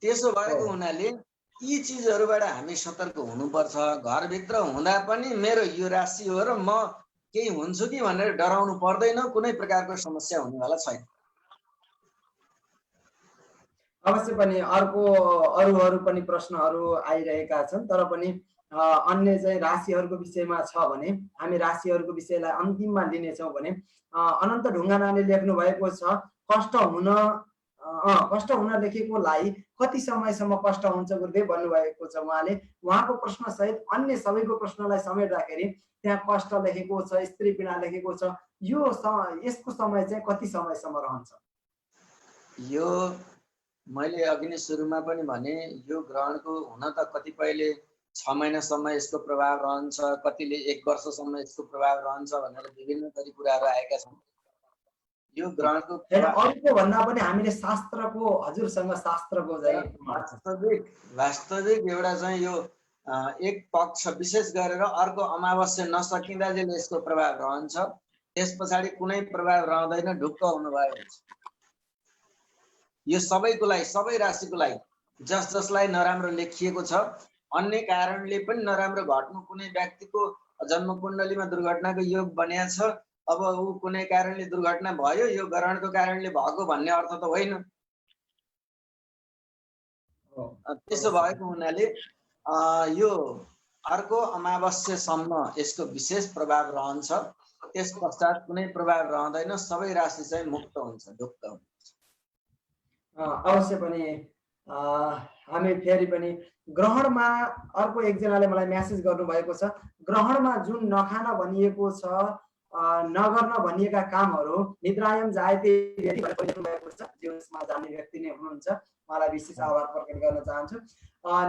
त्यसो भएको हुनाले यी चीजहरुबाट हामी सतर्क हुनुपर्छ। घरभित्र हुँदा पनि मेरो यो राशि हो र म केही हुन्छु कि भनेर डराउनु पर्दैन। कुनै प्रकारको समस्या हुनेवाला छैन। अवश्य पनि अरू पनि प्रश्नहरू आइरहेका छन्, तर पनि अन्य चाहिँ राशिहरूको विषयमा छ भने हामी राशिहरूको विषयलाई अन्तिममा लिनेछौँ भने अनन्त ढुङ्गानाले लेख्नु भएको छ, कष्ट हुन लेखेकोलाई कति समयसम्म कष्ट हुन्छ गुरुदेव भन्नुभएको छ उहाँले। उहाँको प्रश्न सहित अन्य सबैको प्रश्नलाई समेट्दाखेरि त्यहाँ कष्ट लेखेको छ, स्त्री पीडा लेखेको छ। यसको समय चाहिँ कति समयसम्म रहन्छ? यो मैले अघि नै सुरुमा पनि भने, यो ग्रहणको हुन त कतिपयले 6 महिनासम्म यसको प्रभाव रहन्छ, कतिले 1 वर्षसम्म यसको प्रभाव रहन्छ भनेर विभिन्न गरी कुराहरू आएका छन्। यो ग्रहणको अरूको भन्दा पनि हामीले शास्त्रको, हजुरसँग शास्त्रको चाहिँ वास्तविक एउटा चाहिँ यो एक पक्ष विशेष गरेर अर्को अमावस्या नसकिँदा जेल यसको प्रभाव रहन्छ। त्यस पछाडि कुनै प्रभाव रहँदैन, ढुक्क हुनुभयो हुन्छ। यो सबैको लागि, सबै राशिको लागि, जसलाई नराम्रो लेखिएको छ, अन्य कारणले पनि नराम्रो घट्नु, कुनै व्यक्तिको जन्म कुण्डलीमा दुर्घटनाको योग बन्या छ, अब ऊ कुनै कारणले दुर्घटना भयो, यो ग्रहणको कारणले भएको भन्ने अर्थ त होइन। त्यसो भएको हुनाले यो अर्को अमावस्यासम्म यसको विशेष प्रभाव रहन्छ। त्यस पश्चात कुनै प्रभाव रहँदैन, सबै राशि चाहिँ मुक्त हुन्छ, ढुक्क हुन्छ। अवश्य पनि हामी फेरि पनि ग्रहणमा अर्को एकजनाले मलाई मेसेज गर्नुभएको छ, ग्रहणमा जुन नखान भनिएको छ, नगर्न भनिएका कामहरू निद्रायम जायते वेदी भनेर लेख्नुभएको छ। जीवनमा जान्ने व्यक्ति नै हुनुहुन्छ, उहाँलाई विशेष आभार प्रकट गर्न चाहन्छु।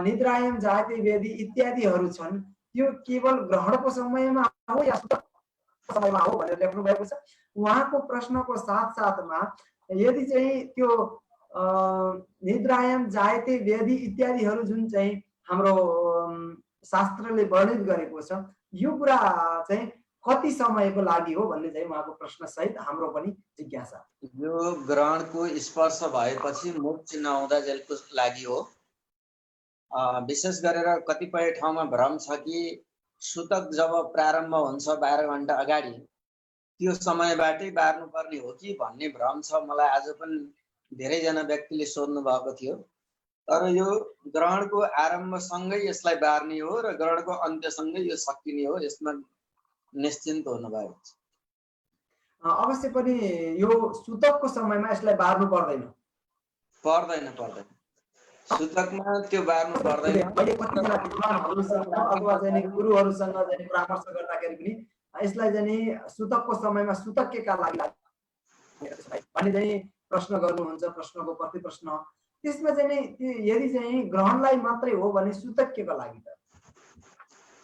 निद्रायम जायते वेदी इत्यादिहरू छन्, त्यो केवल ग्रहणको समयमा हो या सुतकको समयमा हो भनेर लेख्नु भएको छ। उहाँको प्रश्नको साथसाथमा यदि चाहिँ त्यो निद्रायम जायते वेदी इत्यादिहरू जुन चाहिँ हाम्रो शास्त्रले वर्णित गरेको छ, यो कुरा चाहिँ कति समयको लागि हो भन्ने चाहिँ उहाँको प्रश्न सहित हाम्रो पनि जिज्ञासा। यो ग्रहणको स्पर्श भएपछि मुख चिन्ह आउँदाजेलको लागि हो। विशेष गरेर कतिपय ठाउँमा भ्रम छ कि सुतक जब प्रारम्भ हुन्छ 12 घण्टा अगाडि त्यो समयबाटै बार्नुपर्ने हो कि भन्ने भ्रम छ। मलाई आज पनि धेरैजना व्यक्तिले सोध्नु भएको थियो। तर यो ग्रहणको आरम्भसँगै यसलाई बार्ने हो र ग्रहणको अन्त्यसँगै यो सकिने हो, यसमा निश्चिन्त हुनुभएको छ। अवश्य पनि यो सुतकको समयमा यसलाई बार्नु पर्दैन। सुतकमा त्यो बार्नु पर्दैन। अहिले कतिजना विद्वानहरूसँग अथवा चाहिँ गुरुहरूसँग चाहिँ परामर्श गर्दाखेरि पनि यसलाई चाहिँ सुतकको समयमा सुतक्यका लागि भन्ने चाहिँ प्रश्न गर्नुहुन्छ, प्रश्नको प्रति प्रश्न। त्यसमा चाहिँ यदि चाहिँ ग्रहणलाई मात्रै हो भने सुतक्यका लागि त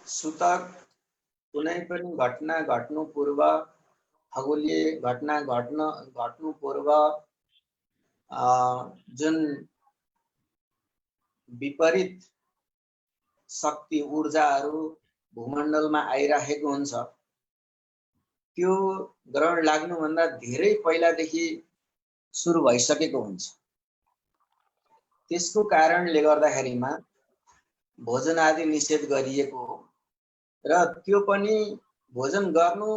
सुतक कुनै पनि घटना घट्नु पूर्व, खगोलीय घटना घट्नु पूर्व जुन विपरीत शक्ति ऊर्जाहरू भूमण्डलमा आइराखेको हुन्छ, त्यो ग्रहण लाग्नुभन्दा धेरै पहिलादेखि सुरु भइसकेको हुन्छ। त्यसको कारणले गर्दाखेरिमा भोजन आदि निषेध गरिएको हो र त्यो पनि भोजन गर्नु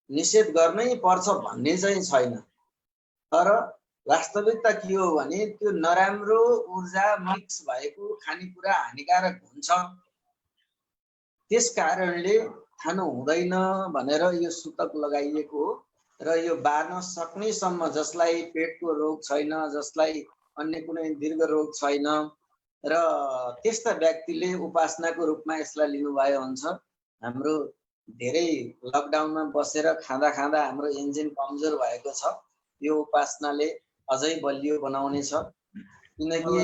निषेध गर्नै पर्छ भन्ने चाहिँ छैन। तर वास्तविकता के हो भने त्यो नराम्रो ऊर्जा मिक्स भएको खानेकुरा हानिकारक हुन्छ, त्यस कारणले खानु हुँदैन भनेर यो सुतक लगाइएको हो। र यो बार्न सक्नेसम्म, जसलाई पेटको रोग छैन, जसलाई अन्य कुनै दीर्घ रोग छैन र त्यस्ता व्यक्तिले उपासनाको रूपमा यसलाई लिनुभयो हुन्छ। हाम्रो धेरै लकडाउनमा बसेर खाँदा खाँदा हाम्रो इन्जिन कमजोर भएको छ, यो उपासनाले अझै बलियो बनाउने छ। किनकि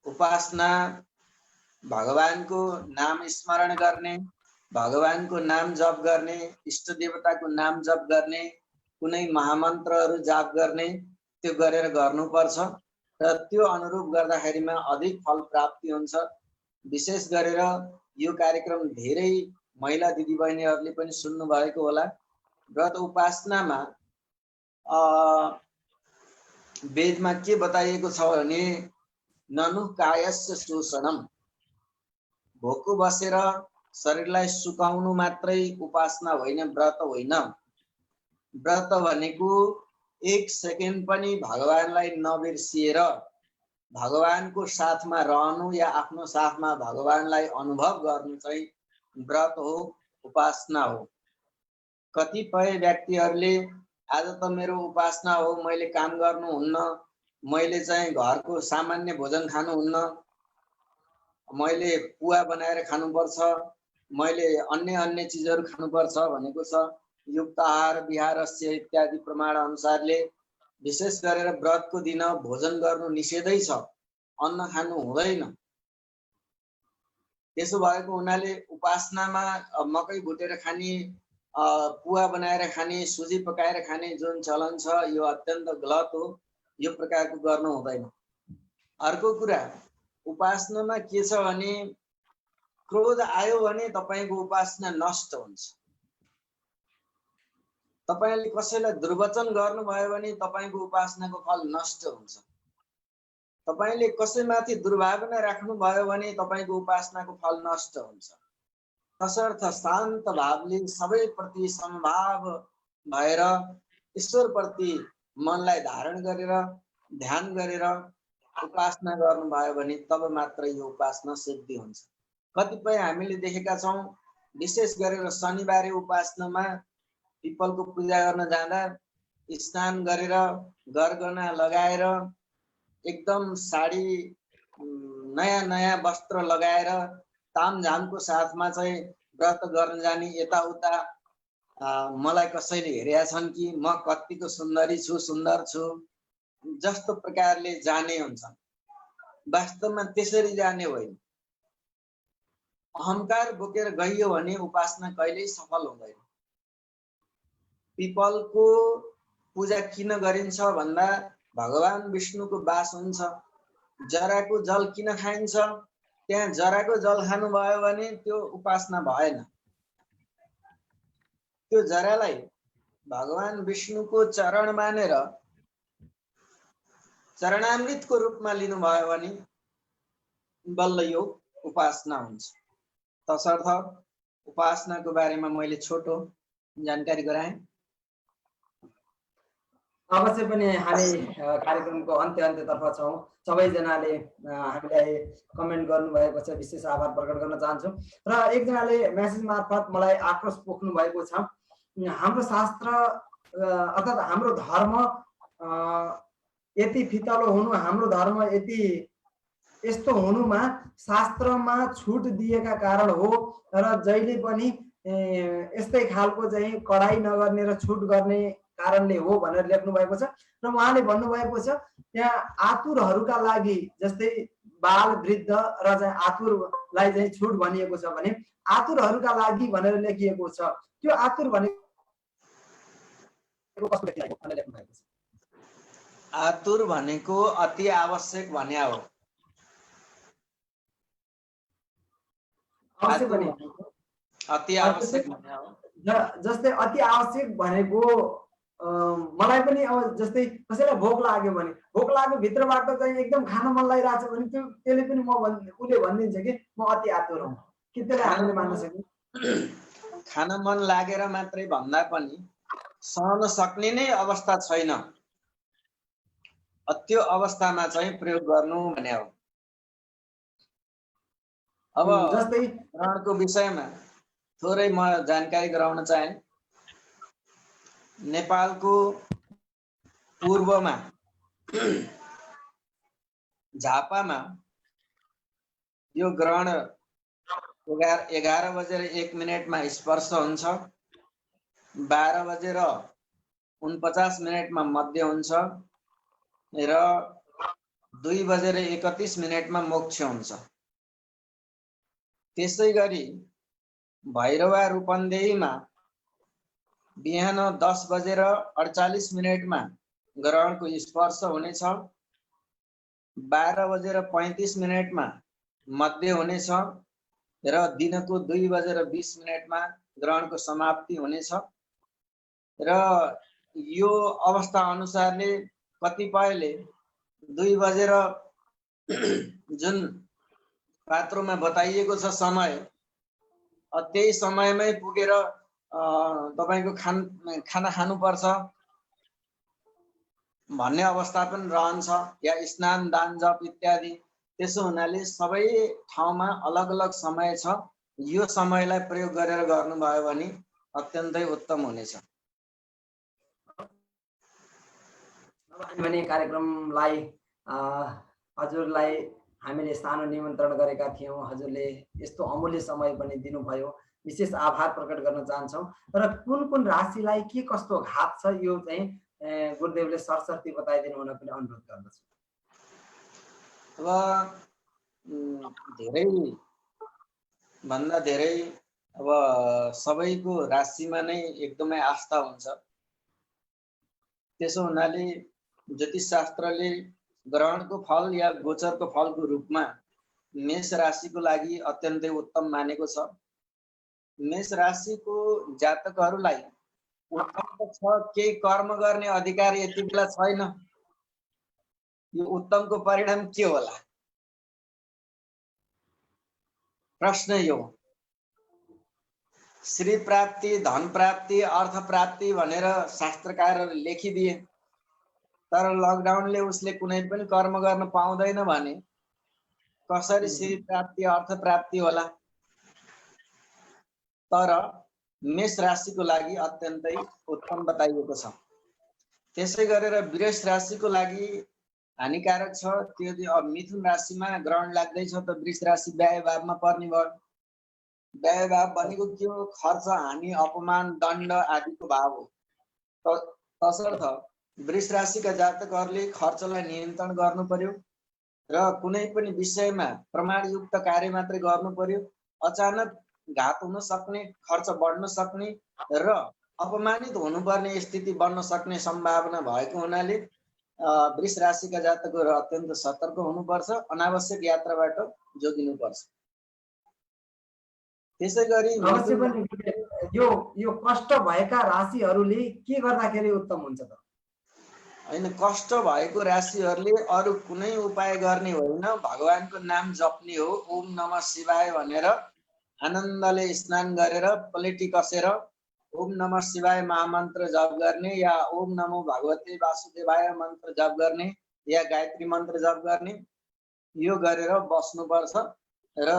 उपासना भगवानको नाम स्मरण गर्ने, भगवानको नाम जप गर्ने, इष्ट देवताको नाम जप गर्ने, कुनै महामन्त्रहरू जाप गर्ने, त्यो गरेर गर्नुपर्छ र त्यो अनुरूप गर्दाखेरिमा अधिक फल प्राप्ति हुन्छ। विशेष गरेर यो कार्यक्रम धेरै महिला दिदीबहिनीहरूले पनि सुन्नु भएको होला। व्रत उपासनामा वेदमा के बताइएको छ भने ननु कायस्य शोषणम, भोको बसेर शरीरलाई सुकाउनु मात्रै उपासना होइन, व्रत होइन। व्रत भनेको 1 सेकेन्ड पनि भगवानलाई नबिर्सिएर भगवानको साथमा रहनु या आफ्नो साथमा भगवानलाई अनुभव गर्नु चाहिँ व्रत हो, उपासना हो। कतिपय व्यक्तिहरूले आज त मेरो उपासना हो, मैले काम गर्नुहुन्न, मैले चाहिँ घरको सामान्य भोजन खानुहुन्न, मैले पुवा बनाएर खानुपर्छ, मैले अन्य चिजहरू खानुपर्छ भनेको छ। युक्त आहार विहारस्य इत्यादि प्रमाण अनुसारले विशेष गरेर व्रतको दिन भोजन गर्नु निषेधै छ, अन्न खानु हुँदैन। त्यसो भएको हुनाले उपासनामा मकै भुटेर खाने, पुवा बनाएर खाने, सुजी पकाएर खाने जुन चलन छ यो अत्यन्त गलत हो, यो प्रकारको गर्नु हुँदैन। अर्को कुरा, उपासनामा के छ भने क्रोध आयो भने तपाईको उपासना नष्ट हुन्छ। तपाईले कसैलाई दुर्वचन गर्नुभयो भने तपाईको उपासनाको फल नष्ट हुन्छ। तपाईले कसैमाथि दुर्भावना राख्नुभयो भने तपाईको उपासनाको फल नष्ट हुन्छ। तसर्थ शान्त भावले सबैप्रति समभाव भएर ईश्वरप्रति मनलाई धारण गरेर ध्यान गरेर उपासना गर्नुभयो भने तब मात्र यो उपासना सिद्धि हुन्छ। कतिपय हामीले देखेका छौं, विशेष गरेर शनिबारे उपासनामा पिपलको पूजा गर्न जाँदा स्नान गरेर गरगहना लगाएर एकदम साडी नयाँ नयाँ वस्त्र लगाएर तामझामको साथमा चाहिँ व्रत गर्न जाने, यताउता मलाई कसैले हेरेका छन् कि म कतिको सुन्दरी छु, सुन्दर छु जस्तो प्रकारले जाने हुन्छन्। वास्तवमा त्यसरी जाने होइन। अहंकार बोकेर गइयो भने उपासना कहिल्यै सफल हुँदैन। पिपलको पूजा किन गरिन्छ भन्दा भगवान विष्णुको वास हुन्छ। जराको जल किन खाइन्छ? त्यहाँ जराको जल खानुभयो भने त्यो उपासना भएन। त्यो जरालाई भगवान विष्णुको चरण मानेर चरणामृतको रूपमा लिनुभयो भने बल्ल यो उपासना हुन्छ। तसर्थ उपासनाको बारेमा मैले छोटो जानकारी गराएँ। अवश्य पनि हामी कार्यक्रमको अन्त्यतर्फ छौँ। सबैजनाले हामीलाई कमेन्ट गर्नुभएको छ, विशेष आभार प्रकट गर्न चाहन्छु। र एकजनाले मेसेज मार्फत मलाई आक्रोश पोख्नु भएको छ। हाम्रो शास्त्र अर्थात् हाम्रो धर्म यति फितलो हुनु, हाम्रो धर्म यति यस्तो हुनुमा शास्त्रमा छुट दिएका कारण हो र जहिले पनि यस्तै खालको चाहिँ कडाई नगर्ने र छुट गर्ने कारणले हो भनेर लेख्नु भएको छ। र उहाँले भन्नुभएको छ त्यहाँ आतुरहरूका लागि, जस्तै बाल वृद्ध र चाहिँ आतुरलाई चाहिँ छुट भनिएको छ भने आतुरहरूका लागि भनेर लेखिएको छ। त्यो आतुर भनेको कस्तो लेख्नु भएको छ? आतुर भनेको अति आवश्यक भने हो। अवश्य पनि अति आवश्यक भने हो। जस्तै अति आवश्यक भनेको मलाई पनि अब जस्तै कसैलाई भोक लाग्यो भने, भोक लाग्यो भित्रबाट चाहिँ एकदम खान मन लागिरहेछ भने त्यसले पनि उसले भनिदिन्छ कि म अति आतुर हुँ। के त्यसलाई हामीले मान्न सक्छौँ? खान मन लागेर मात्रै भन्दा पनि सहन सक्ने नै अवस्था छैन, त्यो अवस्थामा चाहिँ प्रयोग गर्नु भने हो। अब जस्तै ग्रहणको विषयमा थोरै म जानकारी गराउन चाहे। नेपालको पूर्वमा झापामा यो ग्रहण 11:01 स्पर्श हुन्छ, 12:49 मध्य हुन्छ र 2:31 मोक्ष हुन्छ। त्यसै गरी भैरवा रूपन्देहीमा बिहान 10:48 ग्रहणको स्पर्श हुनेछ, 12:35 मध्य हुनेछ र दिनको 2:20 ग्रहणको समाप्ति हुनेछ। र यो अवस्था अनुसारले कतिपयले 2 बजेर जुन पात्रोमा बताइएको छ समय, त्यही समयमै पुगेर तपाईको खाना खानुपर्छ भन्ने अवस्था पनि रहन्छ, या स्नान दान जप इत्यादि। त्यसो हुनाले सबै ठाउँमा अलग अलग समय छ। यो समयलाई प्रयोग गरेर गर्नुभयो भने अत्यन्तै उत्तम हुनेछ। भने कार्यक्रमलाई हजुरलाई हामीले सानो निमन्त्रण गरेका थियौँ। हजुरले यस्तो अमूल्य समय पनि दिनुभयो, विशेष आभार प्रकट गर्न चाहन्छौँ। र कुन कुन राशिलाई के कस्तो घात छ यो चाहिँ गुरुदेवले सरसर्ती बताइदिनु हुन पनि अनुरोध गर्दछु। अब धेरै भन्दा धेरै अब सबैको राशिमा नै एकदमै आस्था हुन्छ। त्यसो हुनाले ज्योतिष शास्त्रले ग्रहणको फल या गोचरको फलको रूपमा मेष राशिको लागि अत्यन्तै उत्तम मानेको छ। मेष राशिको जातकहरूलाई उत्तम त छ, केही कर्म गर्ने अधिकार यति बेला छैन। यो उत्तमको परिणाम के होला? प्रश्न यो। श्री प्राप्ति, धन प्राप्ति, अर्थ प्राप्ति भनेर शास्त्रकारहरूले लेखिदिए, तर लकडाउनले उसले कुनै पनि कर्म गर्न पाउँदैन भने कसरी श्री प्राप्ति, अर्थ प्राप्ति होला? तर मेष राशिको लागि अत्यन्तै उत्तम बताइएको छ। त्यसै गरेर वृष राशिको लागि हानिकारक छ। त्यो अब मिथुन राशिमा ग्रहण लाग्दैछ त वृष राशि व्यय भावमा पर्ने भयो। व्यय भाव भनेको के हो? खर्च, हानि, अपमान, दण्ड आदिको भाव हो। तसर्थ वृष राशिका जातकहरूले खर्चलाई नियन्त्रण गर्नु पर्यो र कुनै पनि विषयमा प्रमाणयुक्त कार्य मात्रै गर्नु पर्यो। अचानक घात हुन सक्ने, खर्च बढ्न सक्ने र अपमानित हुनुपर्ने स्थिति बन्न सक्ने सम्भावना भएको हुनाले वृष राशिका जातकहरू अत्यन्त सतर्क हुनुपर्छ, अनावश्यक यात्राबाट जोगिनुपर्छ। त्यसै गरी अवश्य पनि यो कष्ट भएका राशिहरूले के गर्दाखेरि उत्तम हुन्छ त? हैन, कष्ट भएको राशिहरूले अरु कुनै उपाय गर्ने होइन, भगवानको नाम जप्ने हो। ओम नमः शिवाय भनेर आनन्दले स्नान गरेर पलेटी कसेर ओम नमः शिवाय महामन्त्र जप गर्ने या ओम नमो भगवते वासुदेवाय मन्त्र जप गर्ने या गायत्री मन्त्र जप गर्ने, यो गरेर बस्नुपर्छ र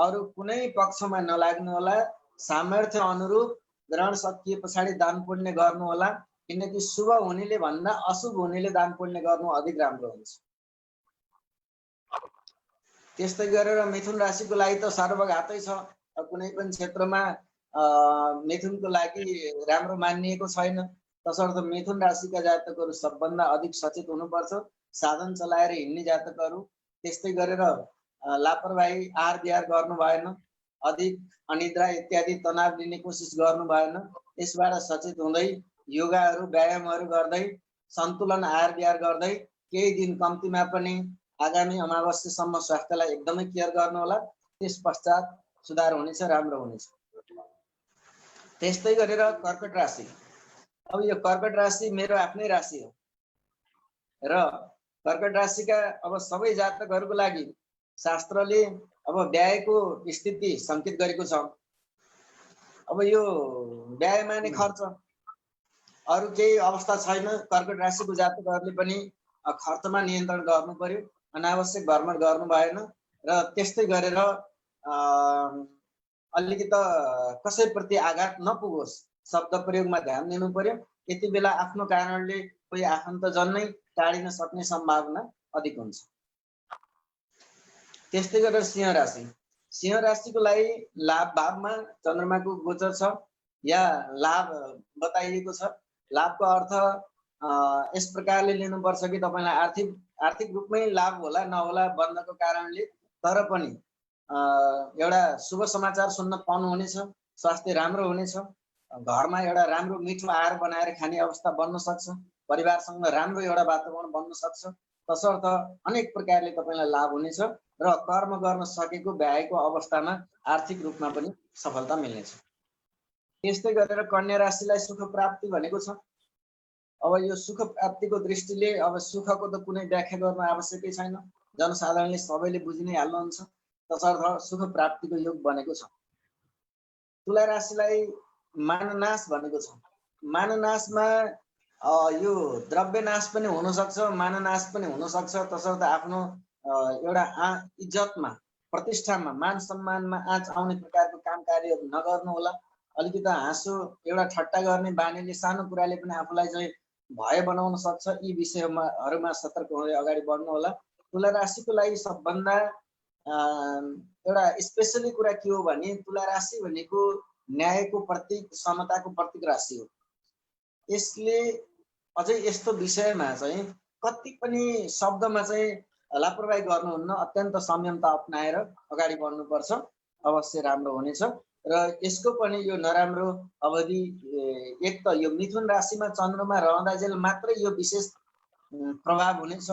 अरु कुनै पक्षमा नलाग्नु होला। सामर्थ्य अनुरूप ग्रहण सकिए पछाडि दान पुण्य गर्नु होला, किनकि शुभ हुनेले भन्दा अशुभ हुनेले दान पुण्य गर्नु अधिक राम्रो हुन्छ। त्यस्तै गरेर मिथुन राशिको लागि त सर्वघातै छ। कुनै पनि क्षेत्रमा मिथुनको लागि राम्रो मानिएको छैन। तसर्थ मिथुन राशिका जातकहरू सबभन्दा अधिक सचेत हुनुपर्छ। साधन चलाएर हिँड्ने जातकहरू, त्यस्तै गरेर लापरवाही आहार विहार गर्नु भएन, अधिक अनिद्रा इत्यादि तनाव लिने कोसिस गर्नु भएन। यसबाट सचेत हुँदै योगाहरू व्यायामहरू गर्दै सन्तुलन आहार विहार गर्दै केही दिन कम्तीमा पनि आगामी अमावस्यासम्म स्वास्थ्यलाई एकदमै केयर गर्नु होला। त्यस पश्चात सुधार हुनेछ, राम्रो हुनेछ। त्यस्तै गरेर कर्कट राशि। अब यो कर्कट राशि मेरो आफ्नै राशि हो र कर्कट राशिका अब सबै जातकहरूको लागि शास्त्रले अब व्ययको स्थिति संकेत गरेको छ। अब यो व्यय माने खर्च, अरु केही अवस्था छैन। कर्कट राशिको जातकहरूले पनि खर्चमा नियन्त्रण गर्नु पर्यो, अनावश्यक भ्रमण गर्नु भएन र त्यस्तै गरेर अलिकति कसैप्रति आघात नपुगोस्, शब्द प्रयोगमा ध्यान दिनु पर्यो। यति बेला आफ्नो कारणले कोही आफन्तजन नै टाढिन सक्ने सम्भावना अधिक हुन्छ। त्यस्तै गरेर सिंह राशि। सिंह राशिको लागि लाभ भावमा चन्द्रमाको गोचर छ या लाभ बताइएको छ। लाभको अर्थ यस प्रकारले लिनुपर्छ कि तपाईलाई आर्थिक रूपमै लाभ होला नहोला बन्धको कारणले, तर पनि एउटा शुभ समाचार सुन्न पाउनुहुनेछ। स्वास्थ्य राम्रो हुनेछ, घरमा एउटा राम्रो मिठो आहार बनाएर खाने अवस्था बन्न सक्छ, परिवारसँग राम्रो एउटा वातावरण बन्न सक्छ। तसर्थ अनेक प्रकारले तपाईलाई लाभ हुनेछ र कर्म गर्न सकेको भ्याएको अवस्थामा आर्थिक रूपमा पनि सफलता मिल्नेछ। त्यस्तै गरेर कन्या राशिलाई सुख प्राप्ति भनेको छ। अब यो सुख प्राप्तिको दृष्टिले अब सुखको त कुनै व्याख्या गर्न आवश्यकै छैन, जनसाधारणले सबैले बुझि नै हाल्नुहुन्छ। तसर्थ सुख प्राप्तिको योग बनेको छ। तुला राशिलाई माननाश भनेको छ। माननाशमा यो द्रव्य नाश पनि हुन सक्छ, माननाश पनि हुन सक्छ। तसर्थ आफ्नो एउटा इज्जतमा, प्रतिष्ठामा, मान सम्मानमा आँच आउने प्रकारको काम कार्यहरू नगर्नु होला। अलिकति हाँसो एउटा ठट्टा गर्ने बानीले सानो कुराले पनि आफूलाई चाहिँ भय बनाउन सक्छ। यी विषयहरूमा सतर्क हुँदै अगाडि बढ्नु होला। तुला राशिको लागि सबभन्दा एउटा स्पेशली कुरा के हो भने तुला राशि भनेको न्यायको प्रतीक, समताको प्रतीक राशि हो। यसले अझै यस्तो विषयमा चाहिँ कति पनि शब्दमा चाहिँ लापरवाही गर्नुहुन्न, अत्यन्त संयमता अपनाएर अगाडि बढ्नुपर्छ, अवश्य राम्रो हुनेछ। र यसको पनि यो नराम्रो अवधि एक त यो मिथुन राशिमा चन्द्रमा रहँदाजेल मात्रै यो विशेष प्रभाव हुनेछ,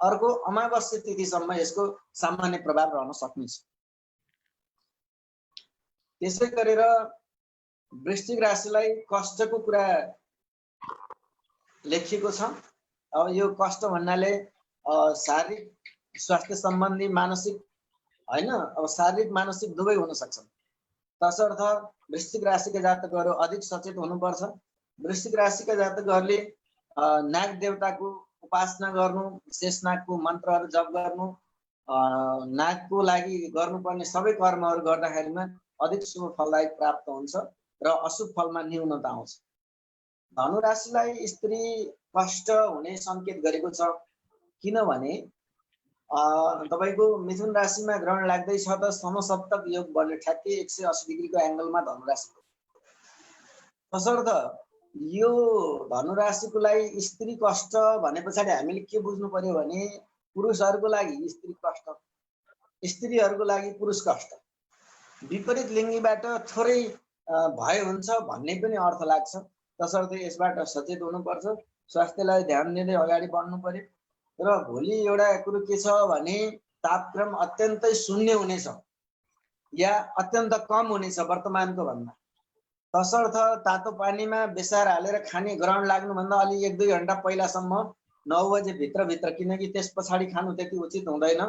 अर्को अमावस्या तिथिसम्म यसको सामान्य प्रभाव रहन सक्नेछ। त्यसै गरेर वृश्चिक राशिलाई कष्टको कुरा लेखिएको छ। अब यो कष्ट भन्नाले शारीरिक स्वास्थ्य सम्बन्धी, मानसिक हैन, अब शारीरिक मानसिक दुवै हुन सक्छ। तसर्थ वृश्चिक राशिका जातकहरू अधिक सचेत हुनुपर्छ। वृश्चिक राशिका जातकहरूले नाग देवताको उपासना गर्नु, शेषनागको मन्त्रहरू जप गर्नु, नागको लागि गर्नुपर्ने सबै कर्महरू गर्दाखेरिमा अधिक शुभ फलदायक प्राप्त हुन्छ र अशुभ फलमा न्यूनता आउँछ। धनु राशिलाई स्त्री कष्ट हुने संकेत गरेको छ। किनभने तपाईको मिथुन राशिमा ग्रहण लाग्दैछ त समसप्तक योग बन्यो ठ्याक्कै 180 डिग्रीको एंगलमा धनुराशि। तसर्थ यो धनुराशिको लागि स्त्री कष्ट भने पछाडि हामीले के बुझ्नु पर्यो भने पुरुषहरूको लागि स्त्री कष्ट, स्त्रीहरूको लागि पुरुष कष्ट, विपरीत लिङ्गीबाट थोरै भय हुन्छ भन्ने पनि अर्थ लाग्छ। तसर्थ यसबाट सचेत हुनुपर्छ, स्वास्थ्यलाई ध्यान दिँदै अगाडि बढ्नु पर्यो। र भोलि एउटा कुरो के छ भने तापक्रम अत्यन्तै शून्य हुनेछ या अत्यन्त कम हुनेछ वर्तमानको भन्दा। तसर्थ तातो पानीमा बेसार हालेर खाने ग्रहण लाग्नुभन्दा अलि 1-2 घण्टा पहिलासम्म 9 बजे भित्र, किनकि त्यस पछाडि खानु त्यति उचित हुँदैन।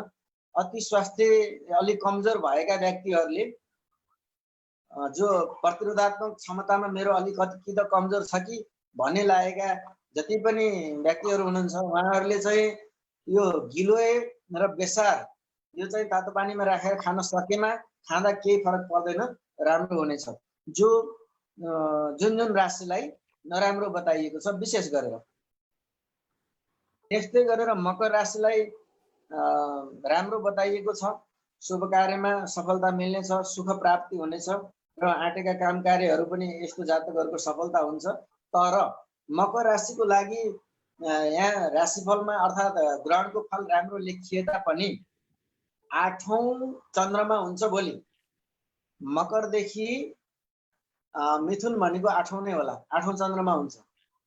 अति स्वास्थ्य अलि कमजोर भएका व्यक्तिहरूले जो प्रतिरोधात्मक क्षमतामा मेरो अलिकति त कमजोर छ कि भन्ने लागेका जति पनि व्यक्तिहरू हुनुहुन्छ उहाँहरूले चाहिँ यो गिलोय र बेसार यो चाहिँ तातो पानीमा राखेर खान सकेमा खाँदा केही फरक पर्दैन, राम्रो हुनेछ। जो जुन राशिलाई नराम्रो बताइएको छ विशेष गरेर। त्यस्तै गरेर मकर राशिलाई राम्रो बताइएको छ, शुभ कार्यमा सफलता मिल्नेछ, सुख प्राप्ति हुनेछ र आँटेका काम कार्यहरू पनि यस्तो जातकहरूको सफलता हुन्छ। तर मकर राशिको लागि यहाँ राशिफलमा अर्थात् ग्रहणको फल राम्रो लेखिए तापनि 8औं चन्द्रमा हुन्छ भोलि। मकरदेखि मिथुन भनेको 8औं नै होला, 8औं चन्द्रमा हुन्छ।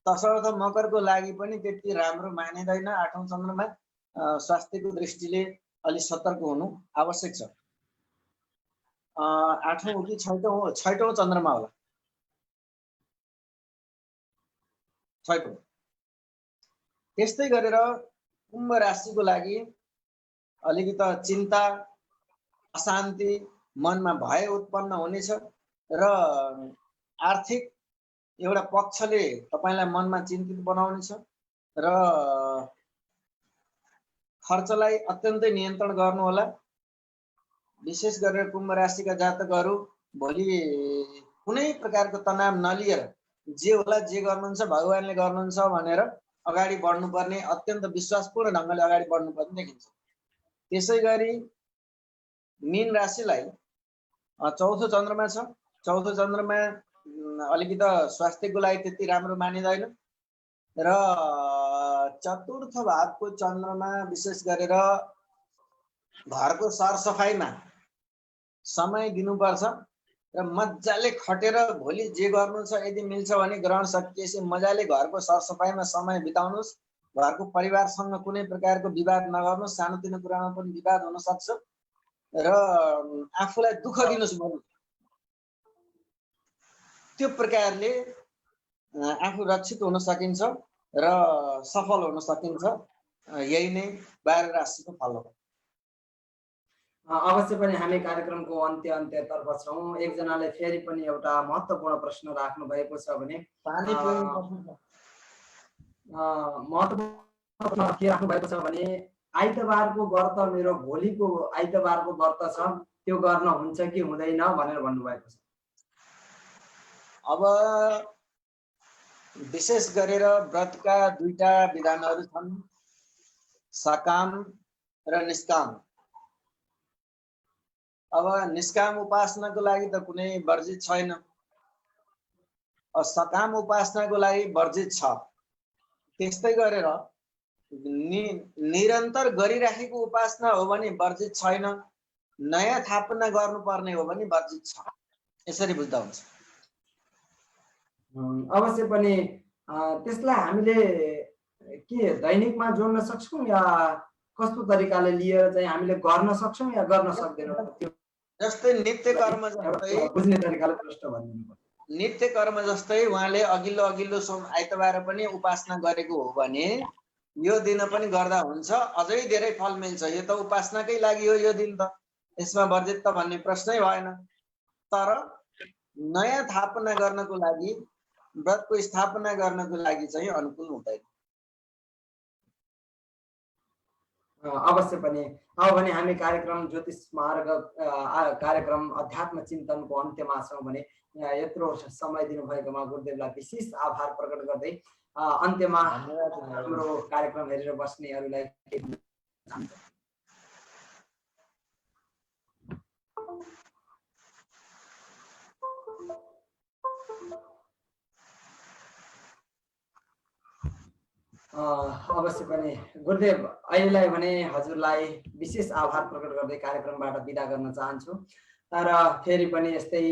तसर्थ मकरको लागि पनि त्यति राम्रो मानिँदैन। 8औं चन्द्रमा स्वास्थ्यको दृष्टिले अलि सतर्क हुनु आवश्यक छ। 8औं हो कि 6औं चन्द्रमा होला, 6औं। त्यस्तै गरेर कुम्भ राशिको लागि अलिकति चिन्ता, अशान्ति, मनमा भय उत्पन्न हुनेछ र आर्थिक एउटा पक्षले तपाईलाई मनमा चिन्तित बनाउनेछ र खर्चलाई अत्यन्तै नियन्त्रण गर्नु होला। विशेष गरेर कुम्भ राशिका जातकहरू भोलि कुनै प्रकारको तनाव नलिएर जे होला जे गर्नुहुन्छ भगवानले गर्नुहुन्छ भनेर अगाडि बढ्नुपर्ने, अत्यन्त विश्वासपूर्ण ढङ्गले अगाडि बढ्नुपर्ने देखिन्छ। त्यसै गरी मीन राशिलाई 4औं चन्द्रमा छ। 4औं चन्द्रमा अलिकति स्वास्थ्यको लागि त्यति राम्रो मानिँदैन र 4र्थ भावको चन्द्रमा विशेष गरेर घरको सरसफाइमा समय दिनुपर्छ र मजाले खटेर भोलि जे गर्नु छ यदि मिल्छ भने ग्रहण सकिएपछि मजाले घरको सरसफाइमा समय बिताउनुहोस्। घरको परिवारसँग कुनै प्रकारको विवाद नगर्नुहोस्, सानोतिनो कुरामा पनि विवाद हुन सक्छ र आफूलाई दुःख दिनुहोस् भन्नु। त्यो प्रकारले आफू रक्षित हुन सकिन्छ र सफल हुन सकिन्छ। यही नै 12 राशिको फल हो। अवश्य पनि हामी कार्यक्रमको अन्त्यतर्फ छौँ। एकजनाले फेरि पनि एउटा महत्त्वपूर्ण प्रश्न राख्नु भएको छ भने महत्त्वपूर्ण के राख्नु भएको छ भने आइतबारको व्रत मेरो भोलिको आइतबारको व्रत छ, त्यो गर्न हुन्छ कि हुँदैन भनेर भन्नुभएको छ। अब विशेष गरेर व्रतका दुईटा विधानहरू छन्, सकाम र निष्काम। अब निष्काम उपासनाको लागि त कुनै वर्जित छैन, सकाम उपासनाको लागि वर्जित छ। त्यस्तै गरेर निरन्तर गरिराखेको उपासना हो भने वर्जित छैन, नयाँ थापना गर्नुपर्ने हो भने वर्जित छ। यसरी बुझ्दा हुन्छ। अवश्य पनि त्यसलाई हामीले के दैनिकमा जोड्न सक्छौँ या कस्तो तरिकाले लिएर चाहिँ हामीले गर्न सक्छौँ या गर्न सक्दैनौँ? जस्तै नित्य कर्म जस्तै बुझ्ने तरिकाले प्रश्न भनिदिनु। नित्य कर्म जस्तै उहाँले अघिल्लो सोम आइतबार पनि उपासना गरेको हो भने यो दिन पनि गर्दा हुन्छ, अझै धेरै फल मिल्छ। यो त उपासनाकै लागि हो यो दिन त, यसमा वर्जित त भन्ने प्रश्नै भएन। तर नयाँ थापना गर्नको लागि, व्रतको स्थापना गर्नको लागि चाहिँ अनुकूल हुँदैन। अवश्य पनि। अब भने हामी कार्यक्रम ज्योतिष मार्ग कार्यक्रम अध्यात्म चिन्तनको अन्त्यमा छौँ भने यत्रो समय दिनुभएकोमा गुरुदेवलाई विशेष आभार प्रकट गर्दै अन्त्यमा धन्यवाद। हाम्रो कार्यक्रम हेरेर बस्नेहरूलाई के भन्न चाहन्छ? अवश्य पनि गुरुदेव, अहिलेलाई भने हजुरलाई विशेष आभार प्रकट गर्दै कार्यक्रमबाट बिदा गर्न चाहन्छु। तर फेरि पनि यस्तै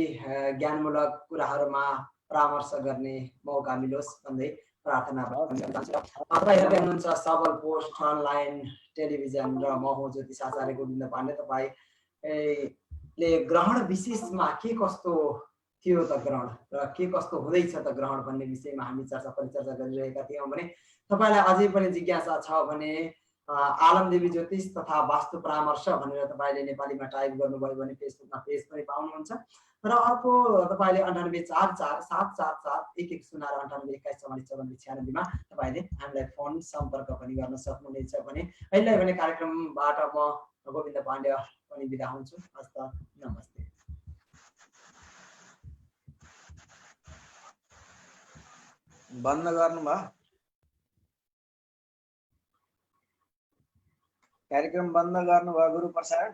ज्ञानमूलक कुराहरूमा परामर्श गर्ने मौका मिलोस् भन्दै प्रार्थना गर्न चाहन्छु। तपाईँ हेर्दै हुनुहुन्छ सबल पोस्ट अनलाइन टेलिभिजन र म हुँ ज्योतिष आचार्य गोविन्द पाण्डे। तपाईँले ग्रहण विशेषमा के कस्तो थियो त ग्रहण र के कस्तो हुँदैछ त ग्रहण भन्ने विषयमा हामी चर्चा परिचर्चा गरिरहेका थियौँ भने तपाईँलाई अझै पनि जिज्ञासा छ भने आलमदेवी ज्योतिष तथा वास्तु परामर्श भनेर तपाईँले नेपालीमा टाइप गर्नुभयो भने फेसबुकमा पेज पनि पाउनुहुन्छ। र अर्को तपाईँले 9844711198 मा तपाईँले हामीलाई फोन सम्पर्क पनि गर्न सक्नुहुनेछ भने अहिले भने कार्यक्रमबाट म गोविन्द पाण्डे पनि बिदा हुन्छु। हस्त नमस्ते। बन्द गर्नुभयो कार्यक्रम बन्द गर्नुभयो गुरु प्रसाद।